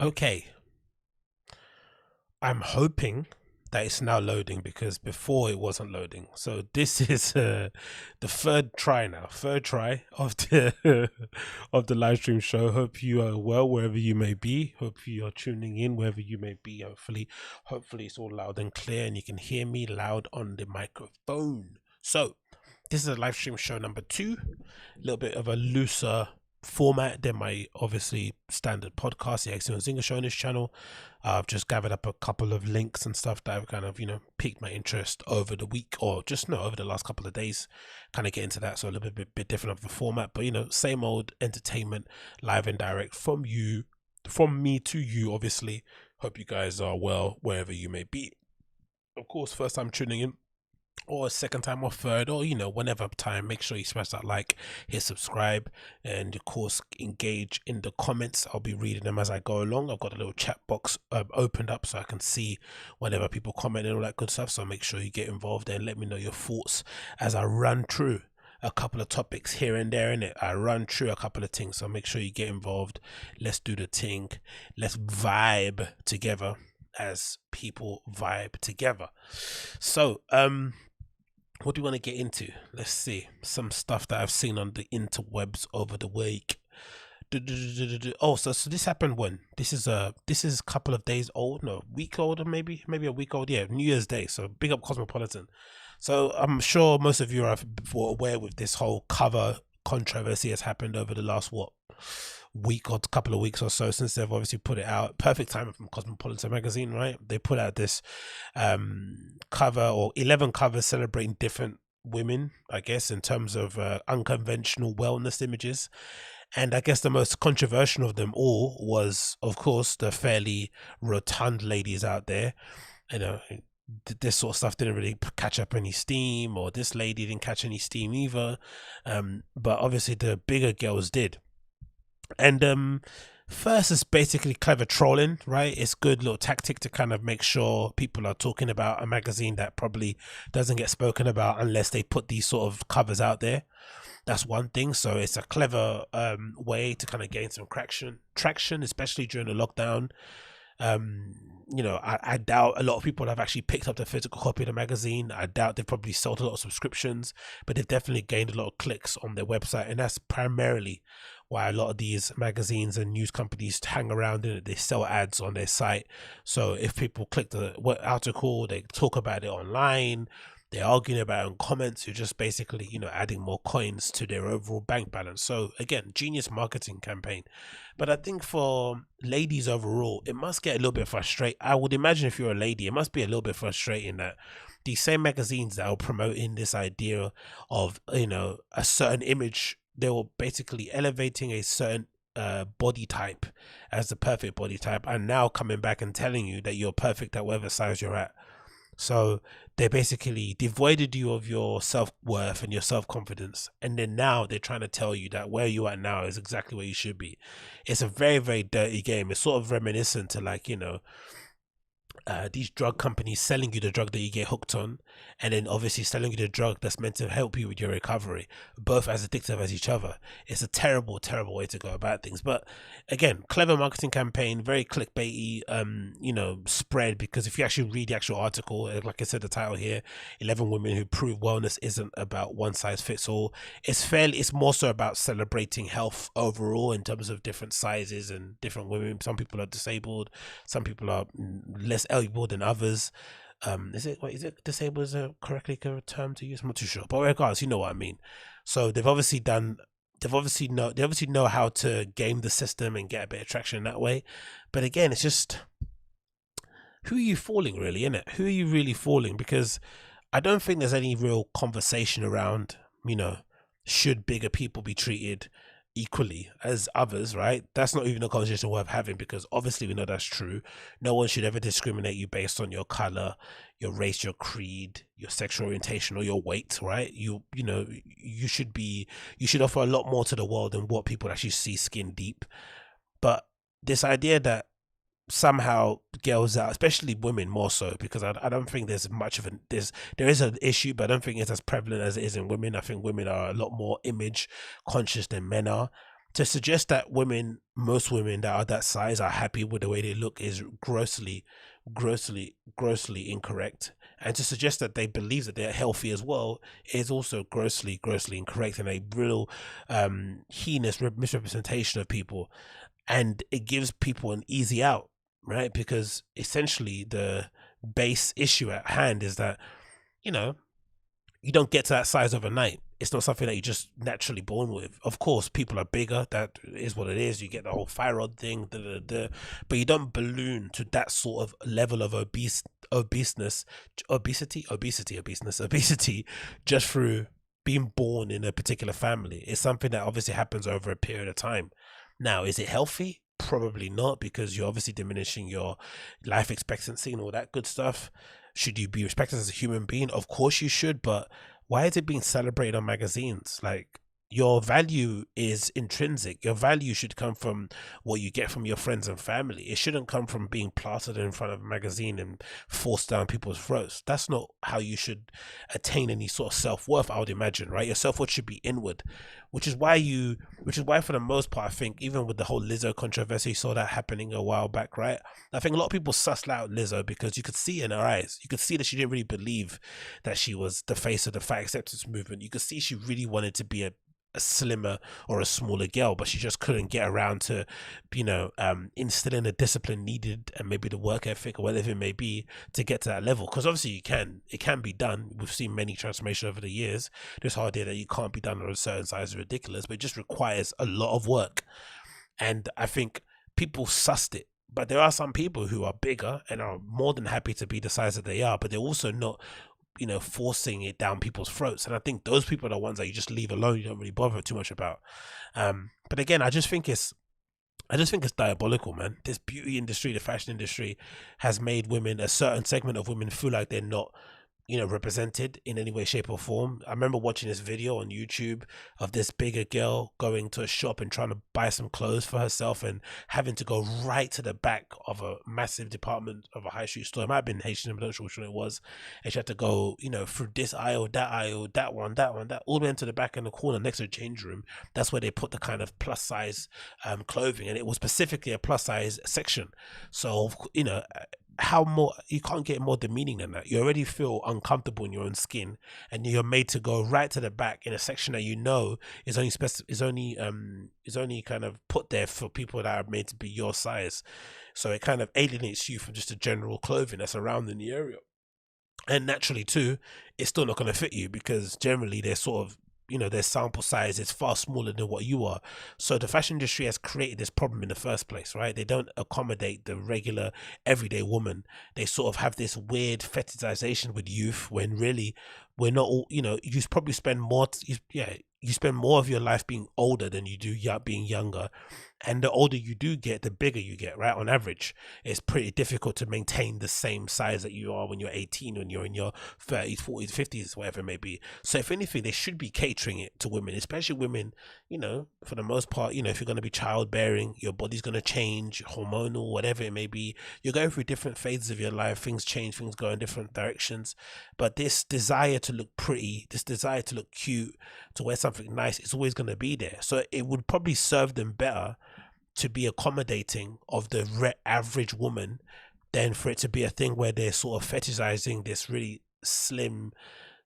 Okay, I'm hoping that it's now loading because before it wasn't loading. So this is the third try now, third try of the of the live stream show. Hope you are well wherever you may be. Hope you are tuning in wherever you may be. Hopefully it's all loud and clear and you can hear me loud on the microphone. So this is a live stream show number 2, a little bit of a looser format than my obviously standard podcast, the Excellent Zinger Show on this channel. I've just gathered up a couple of links and stuff that have kind of, piqued my interest over the week or just no, over the last couple of days. Kind of get into that. So a little bit different of the format, but same old entertainment, live and direct from me to you, obviously. Hope you guys are well wherever you may be. Of course, first time tuning in, or a second time or third, or whenever time, make sure you smash that like, hit subscribe, and of course engage in the comments. I'll be reading them as I go along. I've got a little chat box opened up so I can see whenever people comment and all that good stuff, so make sure you get involved and let me know your thoughts as I run through a couple of topics here and there in it. I run through a couple of things, so make sure you get involved. Let's do the thing. Let's vibe together as people vibe together. So what do you want to get into? Let's see some stuff that I've seen on the interwebs over the week. Oh, so this happened when this is a couple of days old, no, week old, or maybe a week old. Yeah, New Year's Day. So big up Cosmopolitan. So I'm sure most of you are aware with this whole cover controversy has happened over the last week or couple of weeks or so since they've obviously put it out. Perfect timing from Cosmopolitan magazine, right? They put out this cover, or 11 covers celebrating different women, I guess, in terms of unconventional wellness images. And I guess the most controversial of them all was, of course, the fairly rotund ladies out there. This sort of stuff didn't really catch up any steam, or this lady didn't catch any steam either. But obviously the bigger girls did. And first, it's basically clever trolling, right? It's good little tactic to kind of make sure people are talking about a magazine that probably doesn't get spoken about unless they put these sort of covers out there. That's one thing. So it's a clever way to kind of gain some traction, especially during the lockdown. I doubt a lot of people have actually picked up the physical copy of the magazine. I doubt they've probably sold a lot of subscriptions, but they've definitely gained a lot of clicks on their website, and that's primarily why a lot of these magazines and news companies hang around in it. They sell ads on their site, so if people click the article, they talk about it online, they're arguing about it in comments, you're just basically adding more coins to their overall bank balance. So again, genius marketing campaign. But I think for ladies overall, it must get a little bit frustrating. I would imagine if you're a lady, it must be a little bit frustrating that these same magazines that are promoting this idea of a certain image, they were basically elevating a certain body type as the perfect body type, and now coming back and telling you that you're perfect at whatever size you're at. So they basically devoided you of your self-worth and your self-confidence, and then now they're trying to tell you that where you are now is exactly where you should be. It's a very, very dirty game. It's sort of reminiscent to these drug companies selling you the drug that you get hooked on, and then obviously selling you the drug that's meant to help you with your recovery, both as addictive as each other. It's a terrible, terrible way to go about things. But again, clever marketing campaign, very clickbaity spread, because if you actually read the actual article, like I said, the title here, 11 women who prove wellness isn't about one size fits all. It's more so about celebrating health overall in terms of different sizes and different women. Some people are disabled, some people are less eligible than others. Is it disabled is a correctly term to use? I'm not too sure, but regardless, you know what I mean. So they obviously know how to game the system and get a bit of traction that way. But again, it's just, who are you fooling, really, innit? Who are you really fooling? Because I don't think there's any real conversation around, should bigger people be treated equally as others, right? That's not even a conversation worth having, because obviously we know that's true. No one should ever discriminate you based on your color, your race, your creed, your sexual orientation, or your weight, right? You should offer a lot more to the world than what people actually see skin deep. But this idea that somehow girls out, especially women more so, because I don't think there's much of there is an issue, but I don't think it's as prevalent as it is in women. I think women are a lot more image conscious than men are. To suggest that most women that are that size are happy with the way they look is grossly incorrect. And to suggest that they believe that they're healthy as well is also grossly incorrect, and a real heinous misrepresentation of people. And it gives people an easy out, right? Because essentially the base issue at hand is that, you know, you don't get to that size overnight. It's not something that you're just naturally born with. Of course, people are bigger. That is what it is. You get the whole thyroid thing, but you don't balloon to that sort of level of obesity, just through being born in a particular family. It's something that obviously happens over a period of time. Now, is it healthy? Probably not, because you're obviously diminishing your life expectancy and all that good stuff. Should you be respected as a human being? Of course you should, but why is it being celebrated on magazines? Like, your value is intrinsic. Your value should come from what you get from your friends and family. It shouldn't come from being plastered in front of a magazine and forced down people's throats. That's not how you should attain any sort of self-worth, I would imagine, right? Your self-worth should be inward, which is why for the most part, I think, even with the whole Lizzo controversy, you saw that happening a while back, right? I think a lot of people sussed out Lizzo because you could see in her eyes, you could see that she didn't really believe that she was the face of the fat acceptance movement. You could see she really wanted to be a slimmer or a smaller girl, but she just couldn't get around to, instilling the discipline needed and maybe the work ethic or whatever it may be to get to that level. Because obviously it can be done. We've seen many transformations over the years. This whole idea that you can't be done on a certain size is ridiculous, but it just requires a lot of work. And I think people sussed it. But there are some people who are bigger and are more than happy to be the size that they are, but they're also not, forcing it down people's throats. And I think those people are the ones that you just leave alone. You don't really bother too much about. But again, I just think it's diabolical, man. This beauty industry, the fashion industry, has made women, a certain segment of women, feel like they're not, represented in any way, shape or form. I remember watching this video on YouTube of this bigger girl going to a shop and trying to buy some clothes for herself and having to go right to the back of a massive department of a high street store. It might have been Haitian, I'm not sure which one it was. And she had to go, through this aisle, that one, all the way into the back in the corner next to the change room. That's where they put the kind of plus size clothing, and it was specifically a plus size section. So, how more, you can't get more demeaning than that. You already feel uncomfortable in your own skin, and you're made to go right to the back in a section that is only kind of put there for people that are made to be your size. So it kind of alienates you from just the general clothing that's around in the area. And naturally too, it's still not going to fit you, because generally they're sort of, their sample size is far smaller than what you are. So the fashion industry has created this problem in the first place, right? They don't accommodate the regular everyday woman. They sort of have this weird fetishization with youth, when really we're not all, you probably spend more, you spend more of your life being older than you do being younger. And the older you do get, the bigger you get, right? On average, it's pretty difficult to maintain the same size that you are when you're 18, when you're in your 30s, 40s, 50s, whatever it may be. So if anything, they should be catering it to women, especially women, for the most part, if you're going to be childbearing, your body's going to change, hormonal, whatever it may be. You're going through different phases of your life. Things change, things go in different directions. But this desire to look pretty, this desire to look cute, to wear something nice, is always going to be there. So it would probably serve them better to be accommodating of the average woman than for it to be a thing where they're sort of fetishizing this really slim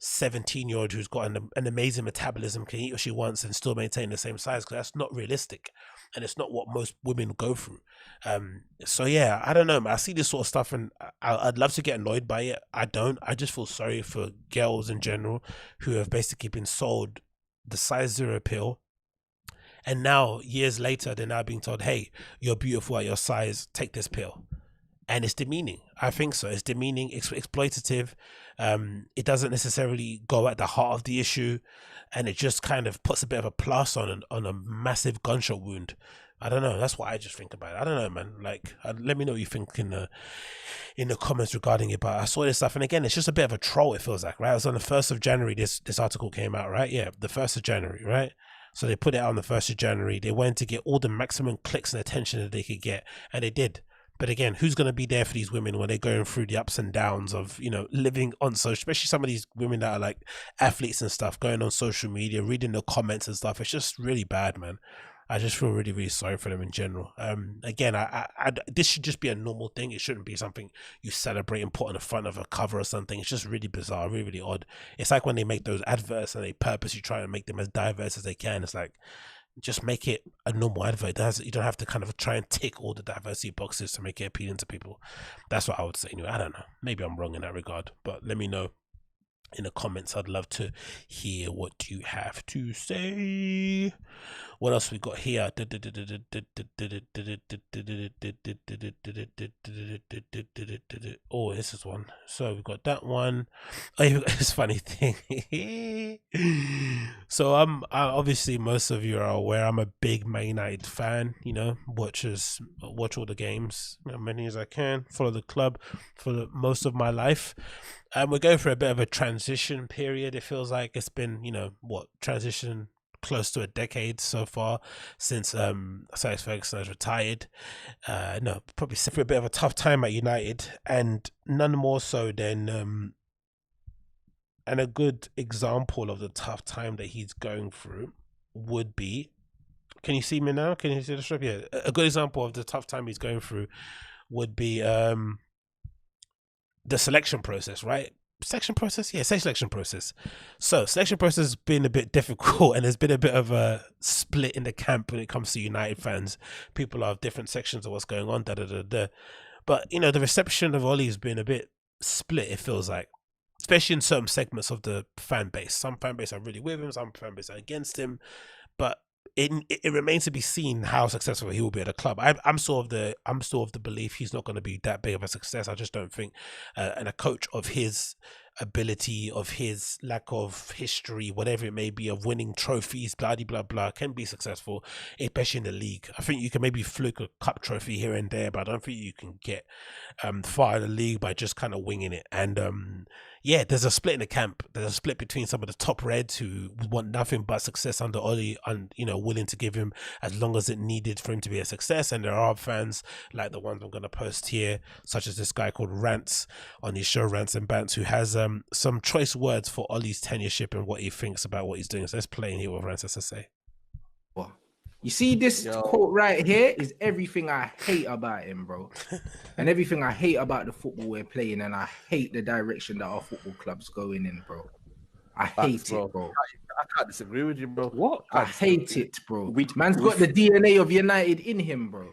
17-year-old who's got an amazing metabolism, can eat what she wants and still maintain the same size, because that's not realistic, and it's not what most women go through. So yeah, I don't know, man. I see this sort of stuff and I'd love to get annoyed by it. I just feel sorry for girls in general who have basically been sold the size 0 pill. And now, years later, they're now being told, hey, you're beautiful at your size, take this pill. And it's demeaning. I think so. It's demeaning, exploitative. It doesn't necessarily go at the heart of the issue. And it just kind of puts a bit of a plus on a massive gunshot wound. I don't know. That's what I just think about it. I don't know, man. Like, let me know what you think in the comments regarding it. But I saw this stuff, and again, it's just a bit of a troll, it feels like, right? It was on the 1st of January, this article came out, right? Yeah, the 1st of January, right? So they put it out on the 1st of January. They wanted to get all the maximum clicks and attention that they could get, and they did. But again, who's going to be there for these women when they're going through the ups and downs of, living on social, especially some of these women that are like athletes and stuff, going on social media, reading the comments and stuff. It's just really bad, man. I just feel really, really sorry for them in general. Again, this should just be a normal thing. It shouldn't be something you celebrate and put on the front of a cover or something. It's just really bizarre, really, really odd. It's like when they make those adverts and they purposely try to make them as diverse as they can. It's like, just make it a normal advert. You don't have to kind of try and tick all the diversity boxes to make it appealing to people. That's what I would say anyway. I don't know. Maybe I'm wrong in that regard, but let me know in the comments. I'd love to hear what you have to say. What else we got here? Oh, this is one. So we've got that one. Oh, it's funny thing. So obviously most of you are aware I'm a big Man United fan. You know, watch all the games, as many as I can. Follow the club for most of my life. We're going through a bit of a transition period. It feels like it's been, transition close to a decade so far since Sir Alex Ferguson has retired. Probably for a bit of a tough time at United, and none more so than and a good example of the tough time that he's going through would be, can you see me now? Can you see the strip? Yeah, a good example of the tough time he's going through would be the selection process, right? Selection process. So selection process has been a bit difficult, and there's been a bit of a split in the camp when it comes to United fans. People have different sections of what's going on, but the reception of Ollie has been a bit split, it feels like, especially in certain segments of the fan base. Some fan base are really with him, some fan base are against him, but it remains to be seen how successful he will be at a club. I'm still of the belief he's not going to be that big of a success. I just don't think, and a coach of his ability, of his lack of history, whatever it may be, of winning trophies, blah blah blah, can be successful, especially in the league. I think you can maybe fluke a cup trophy here and there, but I don't think you can get far in the league by just kind of winging it. And there's a split in the camp. There's a split between some of the top Reds who want nothing but success under Ollie, and willing to give him as long as it needed for him to be a success. And there are fans like the ones I'm going to post here, such as this guy called Rants on his show Rants and Bants, who has some choice words for Ollie's tenureship and what he thinks about what he's doing. So let's play in here with Rants, as I say. You see, this quote right here is everything I hate about him, bro. And everything I hate about the football we're playing, and I hate the direction that our football club's going in, bro. I hate it, bro. I can't disagree with you, bro. What? I hate it, bro. Man's got the DNA of United in him, bro.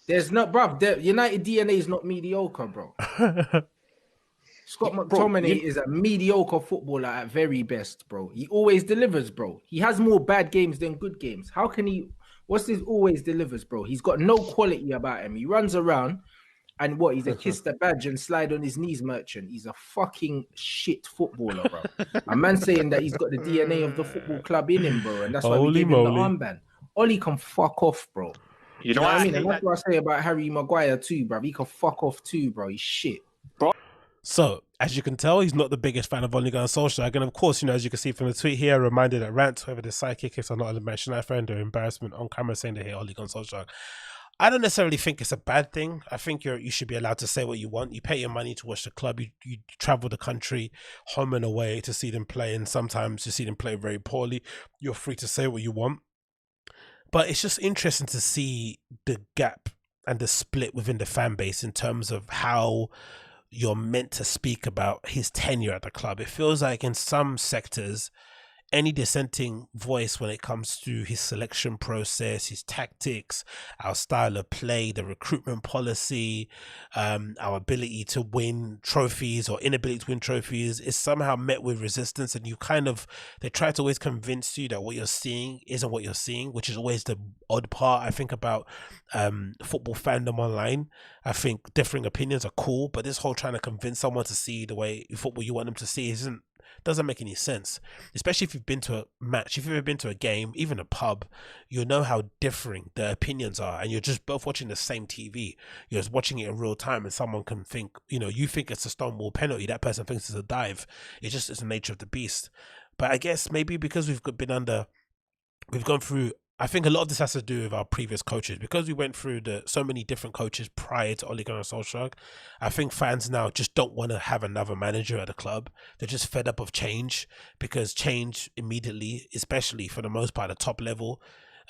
There's not, bro. United DNA is not mediocre, bro. Scott McTominay is a mediocre footballer at very best, bro. He always delivers, bro. He has more bad games than good games. How can he? What's this always delivers, bro? He's got no quality about him. He runs around and he's a kiss the badge and slide on his knees merchant. He's a fucking shit footballer, bro. A man saying that he's got the DNA of the football club in him, bro. And that's why we gave him the armband. Ollie can fuck off, bro. You know what I mean? And that's what I say about Harry Maguire too, bro. He can fuck off too, bro. He's shit. Bro. So, as you can tell, he's not the biggest fan of Ole Gunnar Solskjaer. And of course, as you can see from the tweet here, a reminder that Rants, whoever the sidekick is, are not a Manchester United friend, or embarrassment on camera saying they hate Ole Gunnar Solskjaer. I don't necessarily think it's a bad thing. I think you should be allowed to say what you want. You pay your money to watch the club. You travel the country, home and away, to see them play, and sometimes you see them play very poorly. You're free to say what you want. But it's just interesting to see the gap and the split within the fan base in terms of how you're meant to speak about his tenure at the club. It feels like in some sectors, any dissenting voice when it comes to his selection process, his tactics, our style of play, the recruitment policy, our ability to win trophies or inability to win trophies, is somehow met with resistance. And they try to always convince you that what you're seeing isn't what you're seeing, which is always the odd part, I think, about football fandom online. I think differing opinions are cool, but this whole trying to convince someone to see the way football you want them to see doesn't make any sense. Especially if you've been to a match, if you've ever been to a game, even a pub, you know how differing the opinions are, and you're just both watching the same TV. You're just watching it in real time, and someone can think, you think it's a Stonewall penalty, that person thinks it's a dive. It's the nature of the beast. But I guess maybe because we've gone through, I think a lot of this has to do with our previous coaches, because we went through so many different coaches prior to Ole Gunnar Solskjaer. I think fans now just don't want to have another manager at a club. They're just fed up of change, because change immediately, especially for the most part at top level,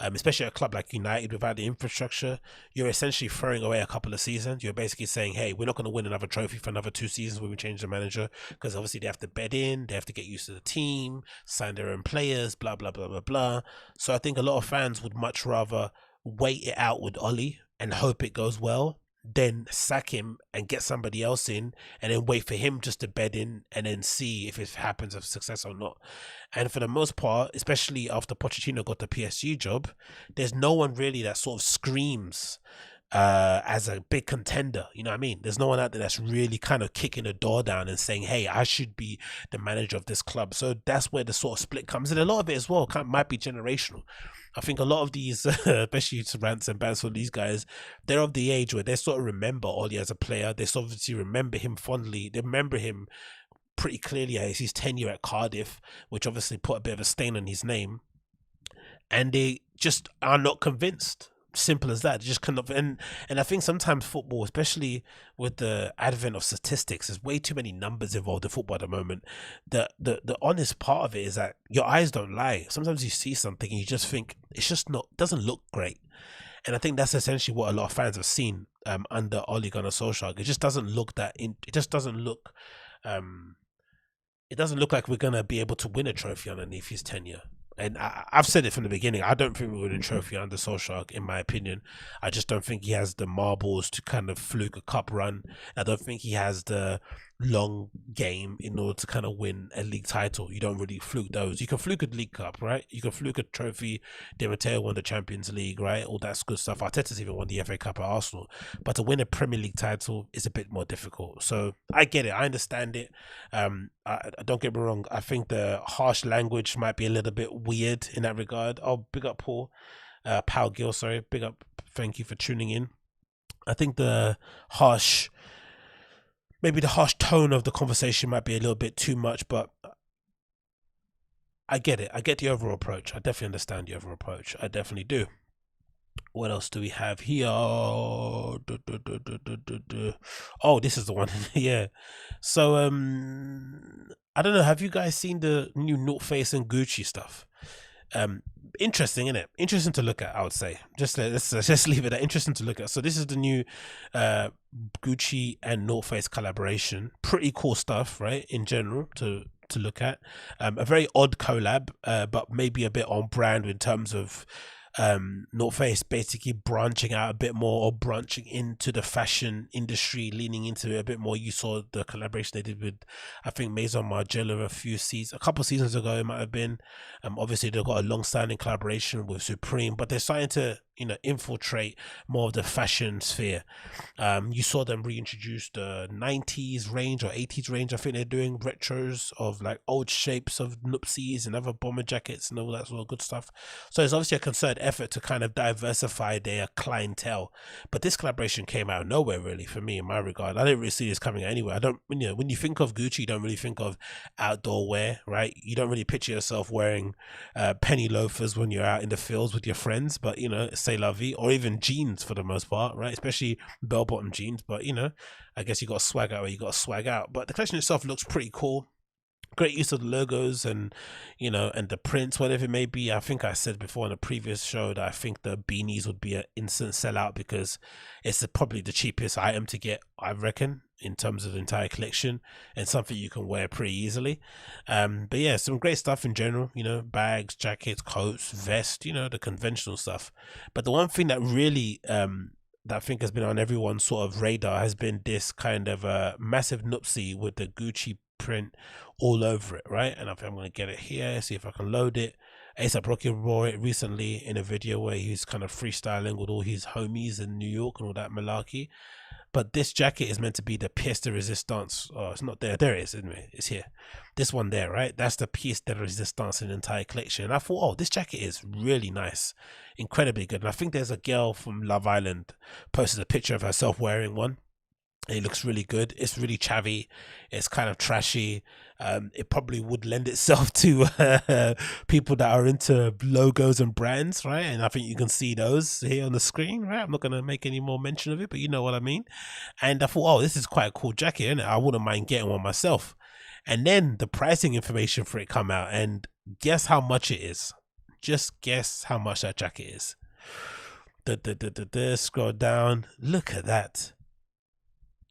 especially a club like United without the infrastructure. You're essentially throwing away a couple of seasons. You're basically saying, hey, we're not going to win another trophy for another 2 seasons when we change the manager, because obviously they have to bed in, they have to get used to the team, sign their own players, blah, blah, blah, blah, blah. So I think a lot of fans would much rather wait it out with Oli and hope it goes well, then sack him and get somebody else in, and then wait for him just to bed in and then see if it happens of success or not. And for the most part, especially after Pochettino got the PSG job, there's no one really that sort of screams as a big contender. You know what I mean? There's no one out there that's really kind of kicking the door down and saying, hey, I should be the manager of this club. So that's where the sort of split comes in. A lot of it as well might be generational. I think a lot of these, especially to rants and bans for these guys, they're of the age where they sort of remember Oli as a player. They sort of obviously remember him fondly. They remember him pretty clearly as his tenure at Cardiff, which obviously put a bit of a stain on his name. And they just are not convinced. Simple as that. They just cannot. And I think sometimes football, especially with the advent of statistics, there's way too many numbers involved in football at the moment. The honest part of it is that your eyes don't lie. Sometimes you see something and you just think it's just not, doesn't look great. And I think that's essentially what a lot of fans have seen under Ole Gunnar Solskjaer. It just doesn't look it doesn't look like we're gonna be able to win a trophy underneath his tenure. And I've said it from the beginning. I don't think we win a trophy under Solskjaer, in my opinion. I just don't think he has the marbles to kind of fluke a cup run. I don't think he has the long game in order to kind of win a league title. You don't really fluke those. You can fluke a League Cup, right? You can fluke a trophy. Di Matteo won the Champions League, right? All that's good stuff. Arteta's even won the FA Cup at Arsenal. But to win a Premier League title is a bit more difficult. So I get it. I understand it. I don't get me wrong. I think the harsh language might be a little bit weird in that regard. Oh, big up Paul Gill, sorry. Big up. Thank you for tuning in. I think the harsh tone of the conversation might be a little bit too much, but I get it. I get the overall approach. I definitely understand the overall approach. I definitely do. What else do we have here? Oh, this is the one. Yeah. So, I don't know. Have you guys seen the new North Face and Gucci stuff? Interesting, isn't it? Interesting to look at, I would say. Let's just leave it at interesting to look at. So this is the new Gucci and North Face collaboration. Pretty cool stuff, right? In general, to look at. A very odd collab, but maybe a bit on brand in terms of North Face basically branching out a bit more, or branching into the fashion industry, leaning into it a bit more. You saw the collaboration they did with, I think, Maison Margiela a couple seasons ago, it might have been. Obviously they've got a long-standing collaboration with Supreme, but they're starting to infiltrate more of the fashion sphere. You saw them reintroduce the 90s range or 80s range. I think they're doing retros of like old shapes of Nuptsis and other bomber jackets and all that sort of good stuff. So it's obviously a concerted effort to kind of diversify their clientele. But this collaboration came out of nowhere, really, for me, in my regard. I didn't really see this coming anywhere. I don't, when you think of Gucci, you don't really think of outdoor wear, right? You don't really picture yourself wearing penny loafers when you're out in the fields with your friends, but c'est la vie, or even jeans for the most part, right? Especially bell-bottom jeans. But I guess you got to swag out where you got to swag out. But the collection itself looks pretty cool. Great use of the logos and and the prints, whatever it may be. I think I said before in a previous show that I think the beanies would be an instant sellout because it's probably the cheapest item to get, I reckon, in terms of the entire collection, and something you can wear pretty easily. But yeah, some great stuff in general, bags, jackets, coats, vests, the conventional stuff. But the one thing that really that I think has been on everyone's sort of radar has been this kind of massive Nuptsi with the Gucci print all over it, right? And I think I'm going to get it here, see if I can load it. A$AP Rocky wore it recently in a video where he's kind of freestyling with all his homies in New York and all that malarkey. But this jacket is meant to be the pièce de résistance. Oh, it's not there. There it is, isn't it? It's here. This one there, right? That's the pièce de résistance in the entire collection. And I thought, oh, this jacket is really nice. Incredibly good. And I think there's a girl from Love Island posted a picture of herself wearing one. It looks really good. It's really chavvy. It's kind of trashy. It probably would lend itself to people that are into logos and brands, right? And I think you can see those here on the screen, right? I'm not going to make any more mention of it, but you know what I mean. And I thought, oh, this is quite a cool jacket, isn't it? I wouldn't mind getting one myself. And then the pricing information for it come out, and guess how much it is? Just guess how much that jacket is. Scroll down. Look at that.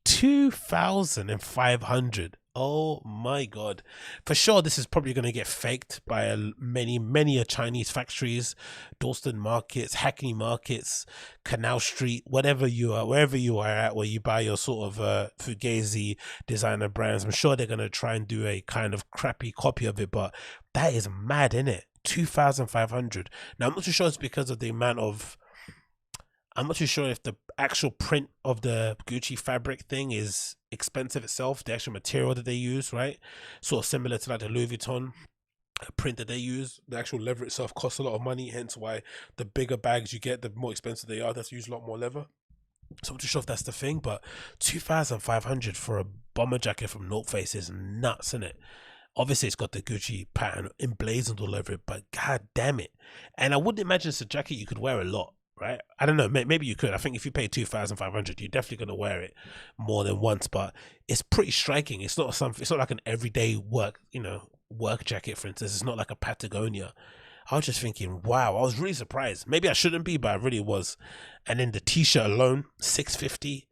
2,500. Oh my god. For sure this is probably going to get faked by many Chinese factories, Dalston markets, Hackney markets, Canal Street, wherever you are at, where you buy your sort of Fugazi designer brands. I'm sure they're going to try and do a kind of crappy copy of it, but that is mad, isn't it? 2,500. Now I'm not too sure it's because of the amount of, I'm not too sure if the actual print of the Gucci fabric thing is expensive itself, the actual material that they use, right? Sort of similar to like the Louis Vuitton print that they use. The actual leather itself costs a lot of money, hence why the bigger bags you get, the more expensive they are. That's use a lot more leather. So I'm not too sure if that's the thing, but 2,500 for a bomber jacket from North Face is nuts, isn't it? Obviously, it's got the Gucci pattern emblazoned all over it, but god damn it. And I wouldn't imagine it's a jacket you could wear a lot, right? I don't know, maybe you could. I think if you pay 2,500, you're definitely going to wear it more than once, but it's pretty striking. It's not like an everyday work jacket, for instance. It's not like a Patagonia. I was just thinking, wow, I was really surprised. Maybe I shouldn't be, but I really was. And then the t-shirt alone, $650.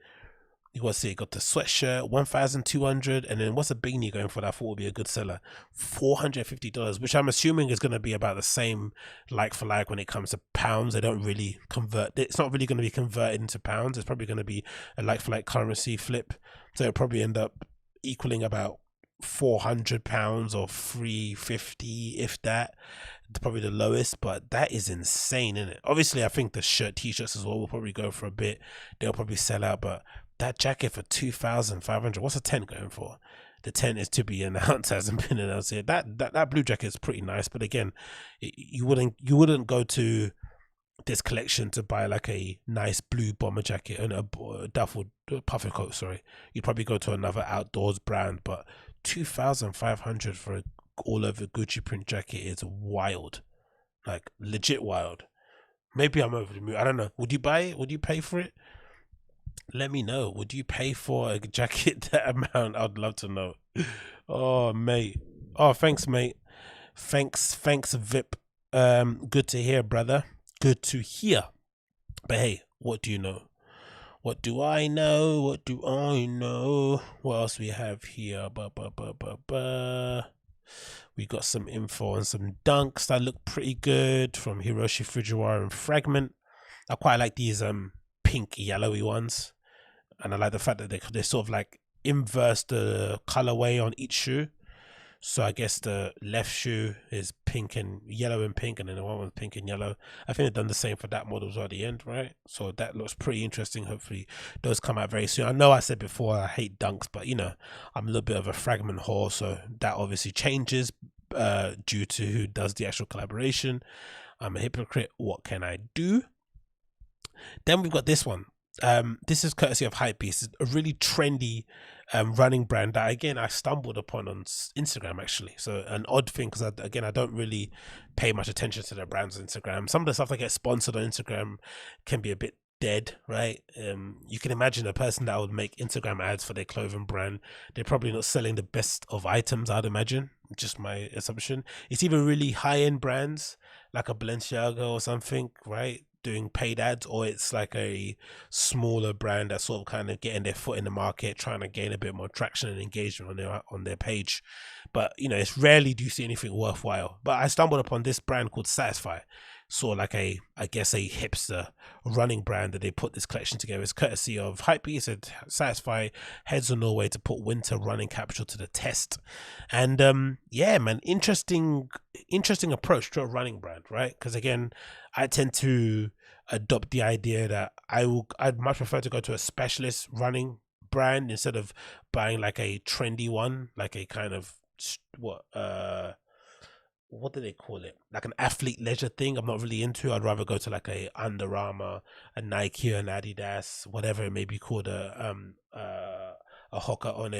You want to see it got the sweatshirt, 1,200, and then what's a beanie going for that I thought would be a good seller? $450, which I'm assuming is going to be about the same like for like when it comes to pounds. They don't really convert. It's not really going to be converted into pounds. It's probably going to be a like for like currency flip. So it'll probably end up equaling about £400 or $350, if that. Probably the lowest, but that is insane, isn't it? Obviously, I think the t-shirts as well will probably go for a bit. They'll probably sell out, but that jacket for 2,500. What's a tent going for? The tent is to be announced, hasn't been announced yet. That blue jacket is pretty nice, but again, you wouldn't go to this collection to buy like a nice blue bomber jacket and a duffel puffer coat. Sorry, you'd probably go to another outdoors brand, but 2,500 for a all over Gucci print jacket is wild, like legit wild. Maybe I'm over the moon. I don't know. Would you buy it? Would you pay for it? Let me know. Would you pay for a jacket that amount? I'd love to know. Oh mate. Oh thanks mate. Thanks Vip. Good to hear, brother. Good to hear. But hey, what do you know? What do I know? What do I know? What else we have here? We got some info on some dunks that look pretty good from Hiroshi Fujiwara and Fragment. I quite like these pink yellowy ones, and I like the fact that they sort of like inverse the colorway on each shoe. So I guess the left shoe is pink and yellow and pink, and then the one with pink and yellow. I think they've done the same for that model as well at the end, right? So that looks pretty interesting. Hopefully those come out very soon. I know I said before I hate dunks, but you know, I'm a little bit of a Fragment whore, so that obviously changes due to who does the actual collaboration. I'm a hypocrite. What can I do? Then we've got this one. This is courtesy of Hypebeast. It's a really trendy running brand that again I stumbled upon on Instagram actually. So an odd thing, because I don't really pay much attention to their brands on Instagram. Some of the stuff that gets sponsored on Instagram can be a bit dead, right? You can imagine a person that would make Instagram ads for their clothing brand, they're probably not selling the best of items, I'd imagine. Just my assumption. It's either really high-end brands like a Balenciaga or something, right, doing paid ads, or it's like a smaller brand that's sort of kind of getting their foot in the market, trying to gain a bit more traction and engagement on their page. But you know, it's rarely do you see anything worthwhile. But I stumbled upon this brand called Satisfy, sort of like a hipster running brand that they put this collection together. It's courtesy of Hypebeast. Said Satisfy heads to Norway to put winter running capital to the test. And yeah, man, interesting approach to a running brand, right? Because again, I tend to adopt the idea that I'd much prefer to go to a specialist running brand instead of buying like a trendy one, like a kind of what do they call it? Like an athlete leisure thing. I'm not really into. I'd rather go to like a Under Armour, a Nike, an Adidas, whatever it may be called, a Hoka One.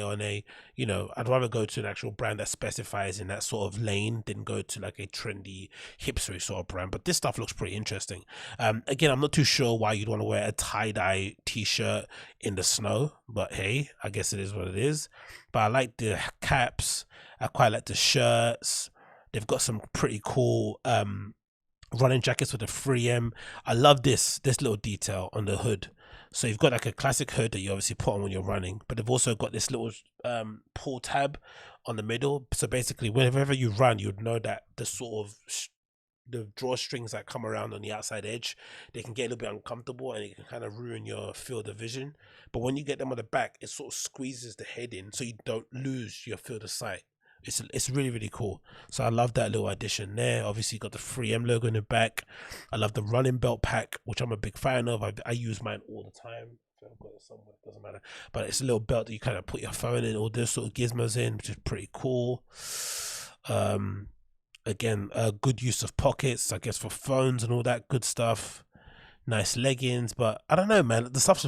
You know, I'd rather go to an actual brand that specifies in that sort of lane than go to like a trendy hipstery sort of brand. But this stuff looks pretty interesting. Again, I'm not too sure why you'd want to wear a tie-dye t-shirt in the snow, but hey, I guess it is what it is. But I like the caps. I quite like the shirts. They've got some pretty cool running jackets with a 3M. I love this little detail on the hood. So you've got like a classic hood that you obviously put on when you're running, but they've also got this little pull tab on the middle. So basically, whenever you run, you'd know that the sort of the drawstrings that come around on the outside edge, they can get a little bit uncomfortable and it can kind of ruin your field of vision. But when you get them on the back, it sort of squeezes the head in so you don't lose your field of sight. It's really, really cool. So I love that little addition there. Obviously you got the 3M logo in the back. I love the running belt pack, which I'm a big fan of. I use mine all the time. I've got it somewhere, doesn't matter. But it's a little belt that you kind of put your phone in, all those sort of gizmos in, which is pretty cool. Again, good use of pockets, I guess, for phones and all that good stuff. Nice leggings, but I don't know, man. The stuff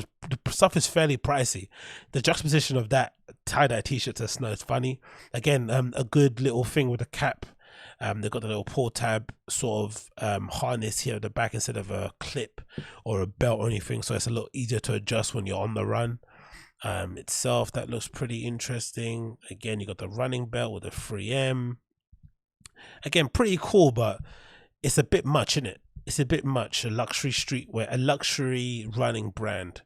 is fairly pricey. The juxtaposition of that tie-dye t-shirt to snow is funny. Again, a good little thing with a cap. They've got the little pull tab sort of harness here at the back instead of a clip or a belt or anything, so it's a little easier to adjust when you're on the run. Itself, that looks pretty interesting. Again, you got the running belt with the 3M. Again, pretty cool, but it's a bit much, isn't it? It's a bit much. A luxury streetwear, a luxury running brand.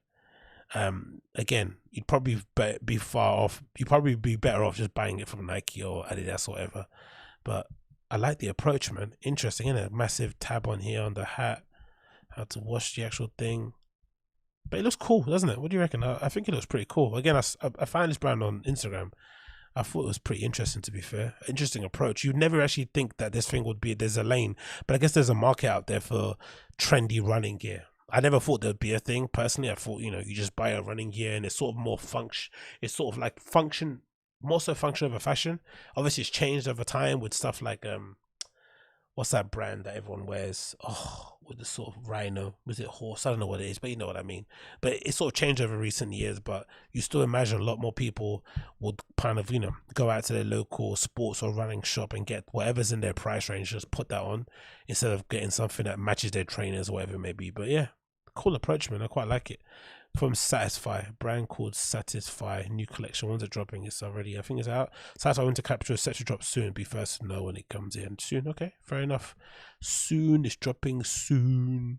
Again, you'd probably be far off. You'd probably be better off just buying it from Nike or Adidas or whatever. But I like the approach, man. Interesting, isn't it? Massive tab on here on the hat. How to wash the actual thing. But it looks cool, doesn't it? What do you reckon? I think it looks pretty cool. Again, I found this brand on Instagram. I thought it was pretty interesting, to be fair. Interesting approach. You'd never actually think that this thing would be, there's a lane, but I guess there's a market out there for trendy running gear. I never thought there'd be a thing, personally. I thought, you know, you just buy a running gear and it's sort of more it's sort of like function, more so function over fashion. Obviously it's changed over time with stuff like, what's that brand that everyone wears? Oh, with the sort of rhino, was it horse? I don't know what it is, but you know what I mean. But it sort of changed over recent years, but you still imagine a lot more people would kind of, you know, go out to their local sports or running shop and get whatever's in their price range, just put that on instead of getting something that matches their trainers or whatever it may be. But yeah, cool approach, man. I quite like it. From Satisfy, brand called Satisfy, new collection. When's it dropping? It's already, I think it's out. Satisfy Winter Capsule is set to drop soon. Be first to know when it comes in. Soon, okay, fair enough. Soon, it's dropping soon.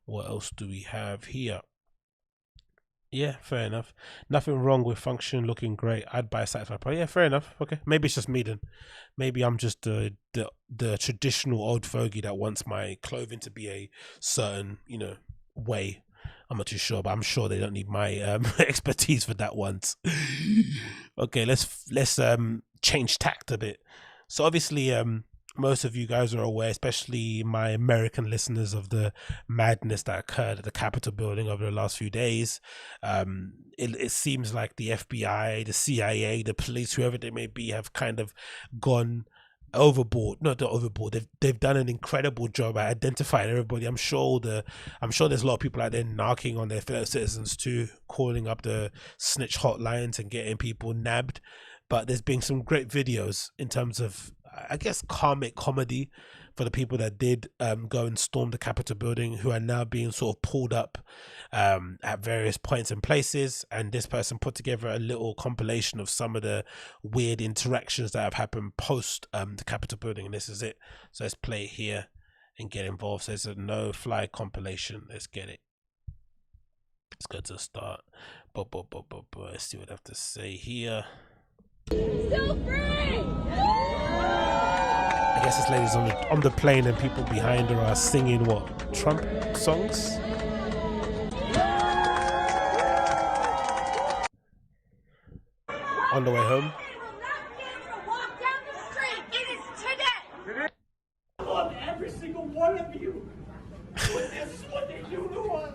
What else do we have here? Yeah, fair enough. Nothing wrong with function, looking great. I'd buy a Satisfy Pro. Yeah, fair enough. Okay, maybe it's just me then. Maybe I'm just the traditional old fogey that wants my clothing to be a certain, you know, way. I'm not too sure, but I'm sure they don't need my expertise for that once. Okay, let's change tact a bit. So obviously most of you guys are aware, especially my American listeners, of the madness that occurred at the Capitol building over the last few days. It seems like the FBI, the CIA, the police, whoever they may be, have kind of gone overboard. No, they're overboard. They've done an incredible job at identifying everybody. I'm sure there's a lot of people out there knocking on their fellow citizens too, calling up the snitch hotlines and getting people nabbed. But there's been some great videos in terms of, I guess, comic comedy for the people that did go and storm the Capitol building, who are now being sort of pulled up at various points and places. And this person put together a little compilation of some of the weird interactions that have happened post the Capitol building, and this is it. So let's play it here and get involved. So it's a no-fly compilation. Let's get it. Let's go to the start. Let's see what I have to say here. Still free! I guess this lady's on the plane and people behind her are singing what? Trump songs? On the way home. I love every single one of you. This is what they do to us.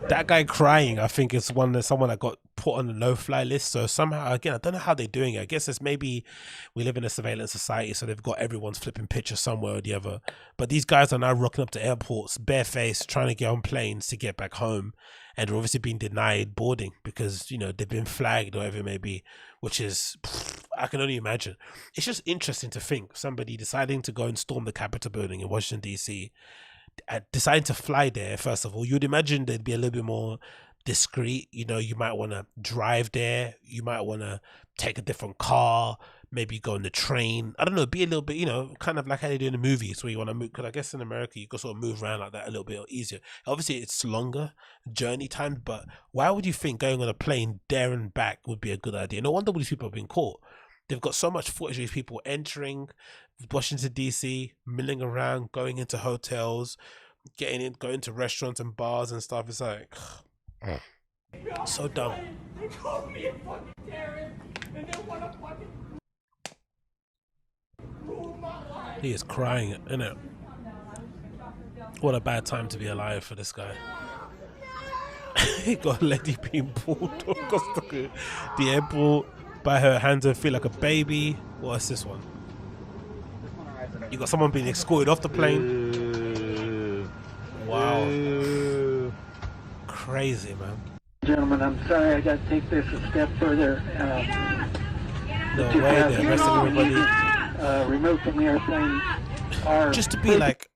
That guy crying, I think, is someone that got put on the no-fly list. So somehow, again, I don't know how they're doing it. I guess it's maybe we live in a surveillance society, so they've got everyone's flipping pictures somewhere or the other. But these guys are now rocking up to airports, barefaced, trying to get on planes to get back home, and they're obviously being denied boarding because, you know, they've been flagged or whatever it may be, which is, I can only imagine. It's just interesting to think somebody deciding to go and storm the Capitol building in Washington, D.C., deciding to fly there. First of all, you'd imagine they'd be a little bit more discreet. You know, you might want to drive there, you might want to take a different car, maybe go on the train. I don't know, be a little bit, you know, kind of like how they do in the movies where you want to move. Because I guess in America you can sort of move around like that a little bit easier. Obviously, it's longer journey time, but why would you think going on a plane there and back would be a good idea? No wonder all these people have been caught. They've got so much footage of these people entering Washington DC, milling around, going into hotels, getting in, going to restaurants and bars and stuff. It's like so dumb. They called me a fucking terrorist, and they want to fucking ruin my life. He is crying, innit? What a bad time to be alive for this guy. He got a lady being pulled across the airport by her hands and feel like a baby. What's this one? You got someone being escorted off the plane. Wow. Crazy, man. Gentlemen, I'm sorry I got to take this a step further. No way, they're arresting everybody. Removed from the airplane. Just to be like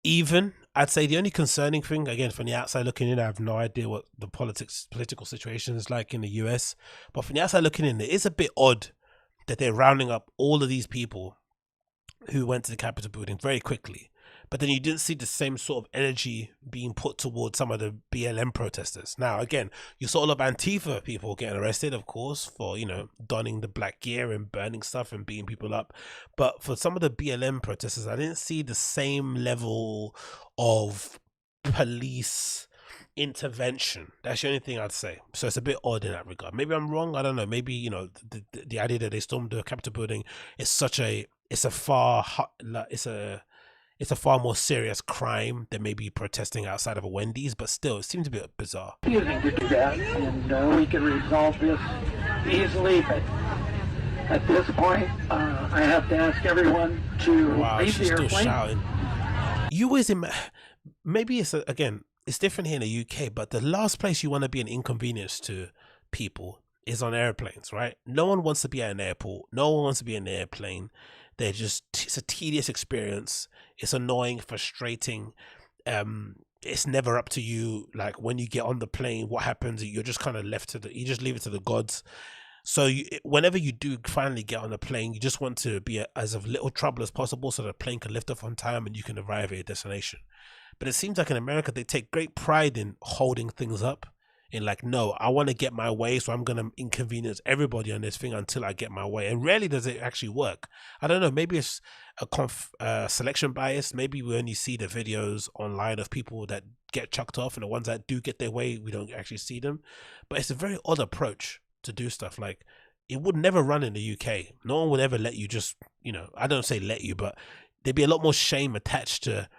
even, I'd say the only concerning thing, again, from the outside looking in, I have no idea what the political situation is like in the US, but from the outside looking in, it is a bit odd that they're rounding up all of these people who went to the Capitol building very quickly. But then you didn't see the same sort of energy being put towards some of the BLM protesters. Now, again, you saw a lot of Antifa people getting arrested, of course, for, you know, donning the black gear and burning stuff and beating people up. But for some of the BLM protesters, I didn't see the same level of police intervention. That's the only thing I'd say. So it's a bit odd in that regard. Maybe I'm wrong. I don't know. Maybe, you know, the idea that they stormed the Capitol building is it's a far more serious crime than maybe protesting outside of a Wendy's, but still, it seems a bit bizarre. Refusing to do that, and we can resolve this easily, but at this point, I have to ask everyone to leave the airplane. Still shouting. You always maybe it's again, it's different here in the UK, but the last place you want to be an inconvenience to people is on airplanes, right? No one wants to be at an airport. No one wants to be in an airplane. It's a tedious experience. It's annoying, frustrating. It's never up to you. Like when you get on the plane, what happens? You're just kind of left to you just leave it to the gods. So whenever you do finally get on a plane, you just want to be as of little trouble as possible so the plane can lift off on time and you can arrive at your destination. But it seems like in America, they take great pride in holding things up. In like, no, I want to get my way, so I'm going to inconvenience everybody on this thing until I get my way. And rarely does it actually work. I don't know, maybe it's a selection bias. Maybe we only see the videos online of people that get chucked off, and the ones that do get their way, we don't actually see them. But it's a very odd approach to do stuff. Like, it would never run in the UK. No one would ever let you just, you know, I don't say let you, but there'd be a lot more shame attached to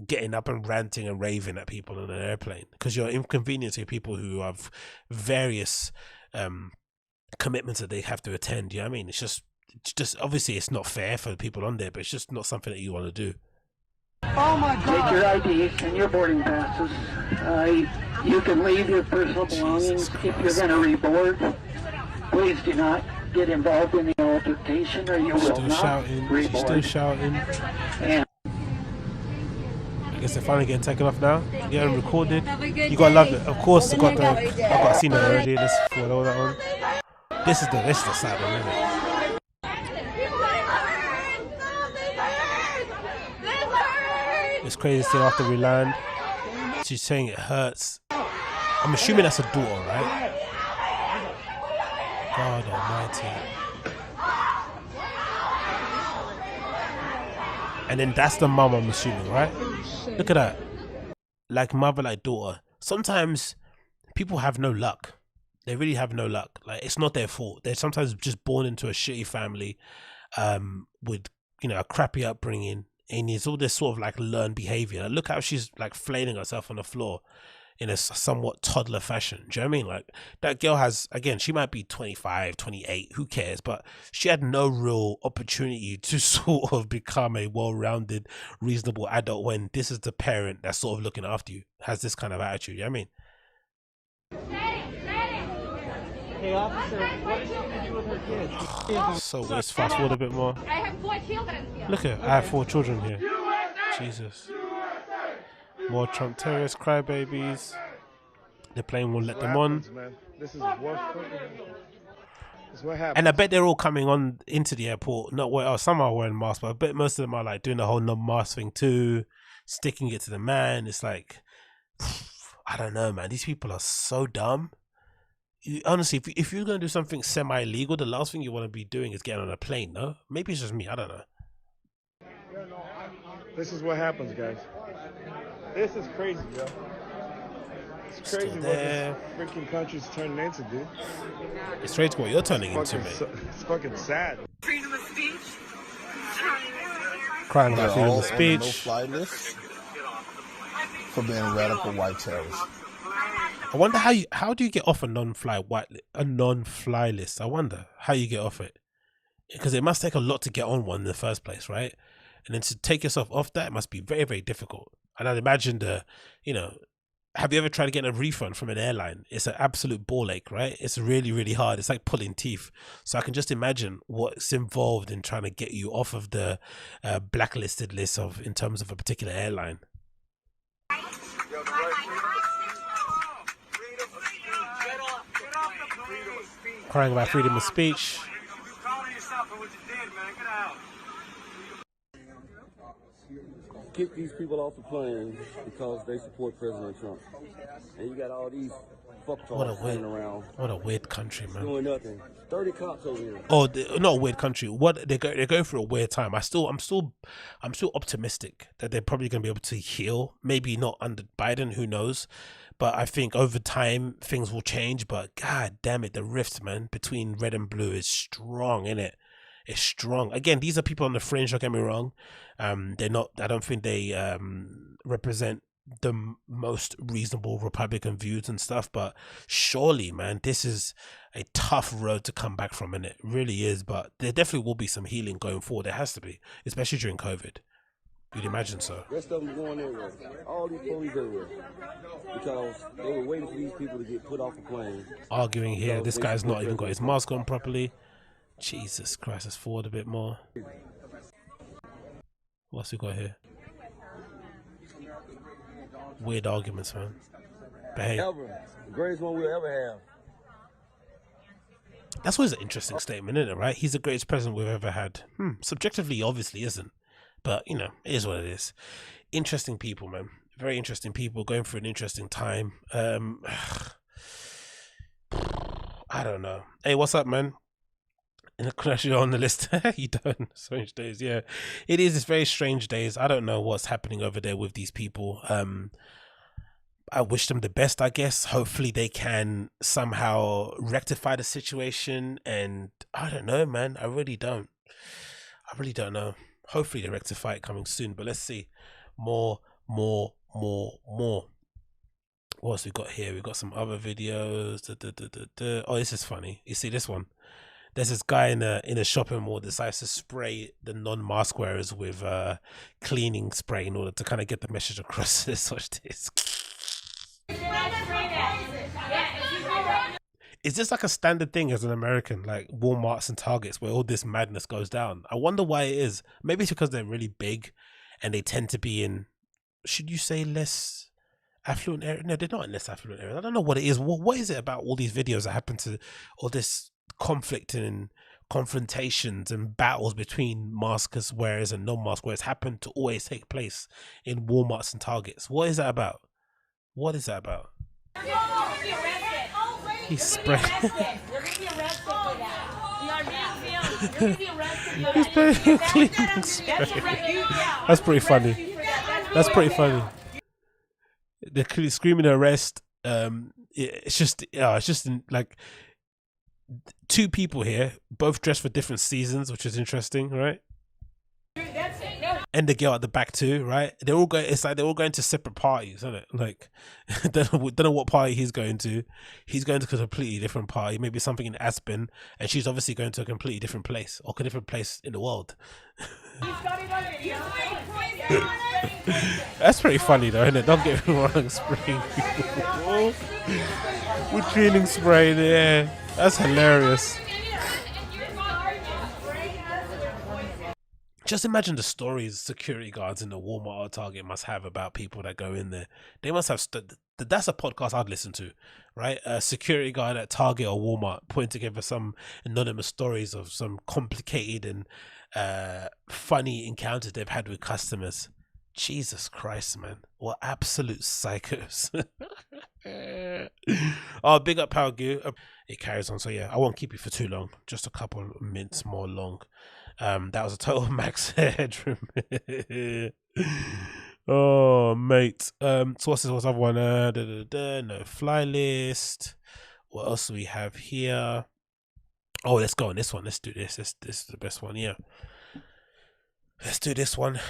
getting up and ranting and raving at people on an airplane, because you're inconveniencing people who have various commitments that they have to attend. You know what I mean? It's just obviously it's not fair for the people on there, but it's just not something that you want to do. Oh my God! Take your IDs and your boarding passes. You can leave your personal belongings if you're going to reboard. Please do not get involved in the altercation, or you will not reboard. She's still shouting. And I guess they're finally getting taken off now. Getting recorded. You gotta love it. Of course, I've got seen it already. Let's follow that on. This is the sad one, isn't it? It's crazy to see after we land. She's saying it hurts. I'm assuming that's a daughter, right? God Almighty. And then that's the mum, I'm assuming, right? Look at that. Like mother, like daughter. Sometimes people have no luck. They really have no luck. Like, it's not their fault. They're sometimes just born into a shitty family, with, you know, a crappy upbringing, and it's all this sort of like learned behavior. Like, look how she's like flailing herself on the floor in a somewhat toddler fashion. Do you know what I mean? Like, that girl has, again, she might be 25, 28, who cares? But she had no real opportunity to sort of become a well-rounded, reasonable adult when this is the parent that's sort of looking after you, has this kind of attitude. You know what I mean? Hey, officer, what is she going to do with her kids? So let's fast forward a bit more. I have 4 children here. Look at, I have 4 children here. Jesus. More Trump terrorist crybabies. The plane won't let them on. This is worse. That's what happened. And I bet they're all coming on into the airport. Not well, some are wearing masks, but I bet most of them are like doing the whole non-mask thing too, sticking it to the man. It's like, I don't know, man. These people are so dumb. Honestly, if you're going to do something semi-illegal, the last thing you want to be doing is getting on a plane, no? Maybe it's just me, I don't know. This is what happens, guys. This is crazy, yo. It's crazy what this freaking country's turning into, dude. It's crazy what you're turning into, mate. It's fucking sad. Freedom of speech. Crying about freedom of On the speech. no-fly list for being radical white terrorists. I wonder how do you get off a non-fly list? I wonder how you get off it, because it must take a lot to get on one in the first place, right? And then to take yourself off that must be very, very difficult. And I'd imagine have you ever tried to get a refund from an airline? It's an absolute ball ache, right? It's really, really hard. It's like pulling teeth. So I can just imagine what's involved in trying to get you off of the blacklisted list in terms of a particular airline. Crying about freedom of speech. Kick these people off the plane because they support President Trump. And you got all these fucktards running around. What a weird country, man. Doing nothing. 30 cops over here. Oh, not a weird country. What they're going through a weird time. I'm still optimistic that they're probably going to be able to heal. Maybe not under Biden, who knows? But I think over time things will change. But god damn it, the rift, man, between red and blue is strong, isn't it? It's strong. Again, these are people on the fringe, don't get me wrong. They're not, I don't think they represent the most reasonable Republican views and stuff, but surely, man, this is a tough road to come back from, and it really is. But there definitely will be some healing going forward. There has to be, especially during COVID. You'd imagine so. Rest of them going everywhere. All these police everywhere. Because they were waiting for these people to get put off the plane. Arguing here, this guy's not even got his mask on properly. Jesus Christ, let's forward a bit more. What's we got here? Weird arguments, man. Behave. Ever. The greatest one we'll ever have. That's always an interesting statement, isn't it, right? He's the greatest president we've ever had. Subjectively, obviously isn't. But, it is what it is. Interesting people, man. Very interesting people going through an interesting time. I don't know. Hey, what's up, man? And you're on the list. You don't. Strange days, yeah. It is. It's very strange days. I don't know what's happening over there with these people. I wish them the best, I guess. Hopefully they can somehow rectify the situation. And I don't know, man. I really don't. I really don't know. Hopefully they rectify it coming soon. But let's see. More. What else we got here? We've got some other videos. Oh, this is funny. You see this one? There's this guy in a shopping mall that decides to spray the non-mask wearers with cleaning spray in order to kind of get the message across. Let's watch this. Is this like a standard thing as an American, like Walmarts and Targets, where all this madness goes down? I wonder why it is. Maybe it's because they're really big and they tend to be in, should you say, less affluent areas? No, they're not in less affluent areas. I don't know what it is. What is it about all these videos that happen to all this conflict and confrontations and battles between mask wearers and non-mask wearers happen to always take place in Walmarts and Targets? What is that about? What is that about? He's spraying. He's spraying cleaning spray. That's pretty funny. That's pretty funny. They're screaming arrest. It's just like two people here, both dressed for different seasons, which is interesting, right? And the girl at the back too, right? They're all going. It's like they're all going to separate parties, isn't it? Like, don't know what party he's going to. He's going to a completely different party, maybe something in Aspen, and she's obviously going to a completely different place, or a different place in the world. That's pretty funny though, isn't it? Don't get me wrong, spraying people with cleaning spray in the air. That's hilarious. Just imagine the stories security guards in the Walmart or Target must have about people that go in there. They must have that's a podcast I'd listen to, right? A security guard at Target or Walmart putting together some anonymous stories of some complicated and funny encounters they've had with customers. Jesus Christ, man. What absolute psychos. Oh, big up Power Goo. It carries on. So yeah, I won't keep you for too long. Just a couple of minutes more long. That was a total max headroom. Oh, mate. So what's this? What's the other one? No fly list. What else do we have here? Oh, let's go on this one. Let's do this. This is the best one. Yeah. Let's do this one.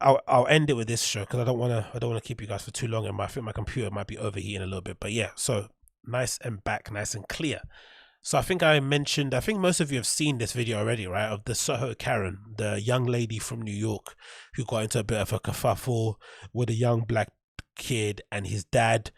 I'll end it with this show because I don't want to keep you guys for too long, and I think my computer might be overheating a little bit. But yeah, so nice and back, nice and clear. So I think most of you have seen this video already, right? Of the Soho Karen, the young lady from New York who got into a bit of a kerfuffle with a young black kid and his dad.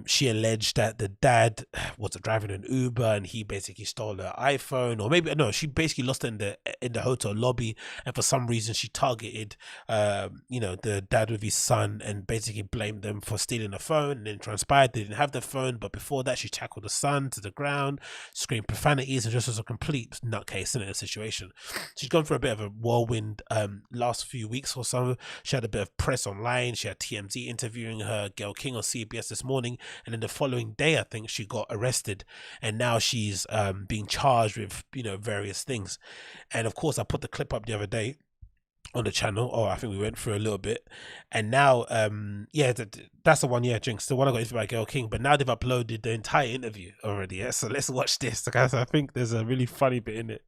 She alleged that the dad was driving an Uber and he basically stole her iPhone, or maybe no, she basically lost it in the hotel lobby, and for some reason she targeted the dad with his son and basically blamed them for stealing the phone, and then transpired they didn't have the phone, but before that she tackled the son to the ground, screamed profanities, and just was a complete nutcase in a situation. She's gone for a bit of a whirlwind last few weeks or so. She had a bit of press online. She had TMZ interviewing her, Gayle King on CBS this morning, and then the following day I think she got arrested, and now she's being charged with various things. And of course I put the clip up the other day on the channel, I think we went through a little bit, and now that's the one, Jinx, the one I got interviewed by Gayle King, but now they've uploaded the entire interview already. Yeah, so let's watch this, guys. I think there's a really funny bit in it.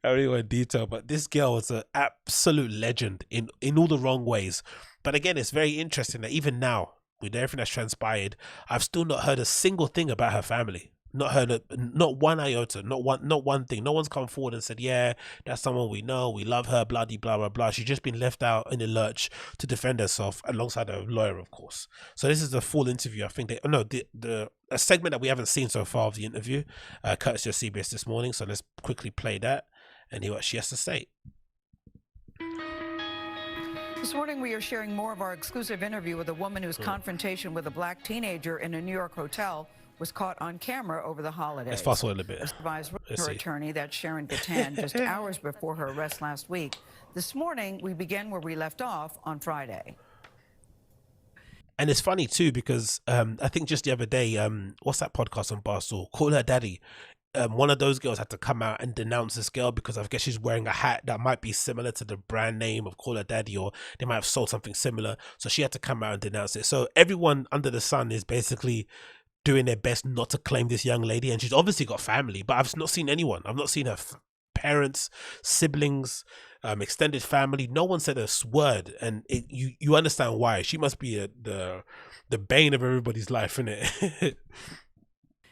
I really want detail, but this girl was an absolute legend in all the wrong ways. But again, it's very interesting that even now, with everything that's transpired, I've still not heard a single thing about her family. Not heard not one iota, not one thing. No one's come forward and said, yeah, that's someone we know, we love her, blah blah blah blah. She's just been left out in the lurch to defend herself alongside a lawyer, of course. So this is the full interview. I think a segment that we haven't seen so far of the interview, courtesy of CBS this morning. So let's quickly play that and hear what she has to say. This morning, we are sharing more of our exclusive interview with a woman whose confrontation with a black teenager in a New York hotel was caught on camera over the holidays. Let's fast forward a little bit. Advised her attorney, that's Sharon Gatan, just hours before her arrest last week. This morning, we begin where we left off on Friday. And it's funny too because I think just the other day, what's that podcast on Barstool? Call Her Daddy. One of those girls had to come out and denounce this girl because I guess she's wearing a hat that might be similar to the brand name of Call Her Daddy, or they might have sold something similar. So she had to come out and denounce it. So everyone under the sun is basically doing their best not to claim this young lady, and she's obviously got family, but I've not seen anyone. I've not seen her parents, siblings, extended family. No one said a word, and you understand why. She must be the bane of everybody's life, innit?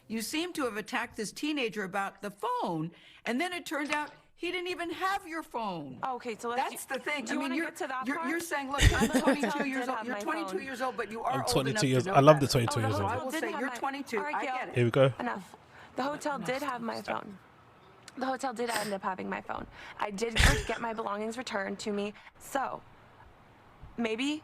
You seem to have attacked this teenager about the phone, and then it turned out he didn't even have your phone. Okay, so that's the thing. Do you want to get to that part? You're saying, look, I'm 22 years old. You're 22 years old, but you are I'm 22 old enough years. to know I love the better. 22 years old. I will say you're 22. Right, I get it. Here we go. Enough. The hotel did have my phone. The hotel did end up having my phone. I did get my belongings returned to me. So maybe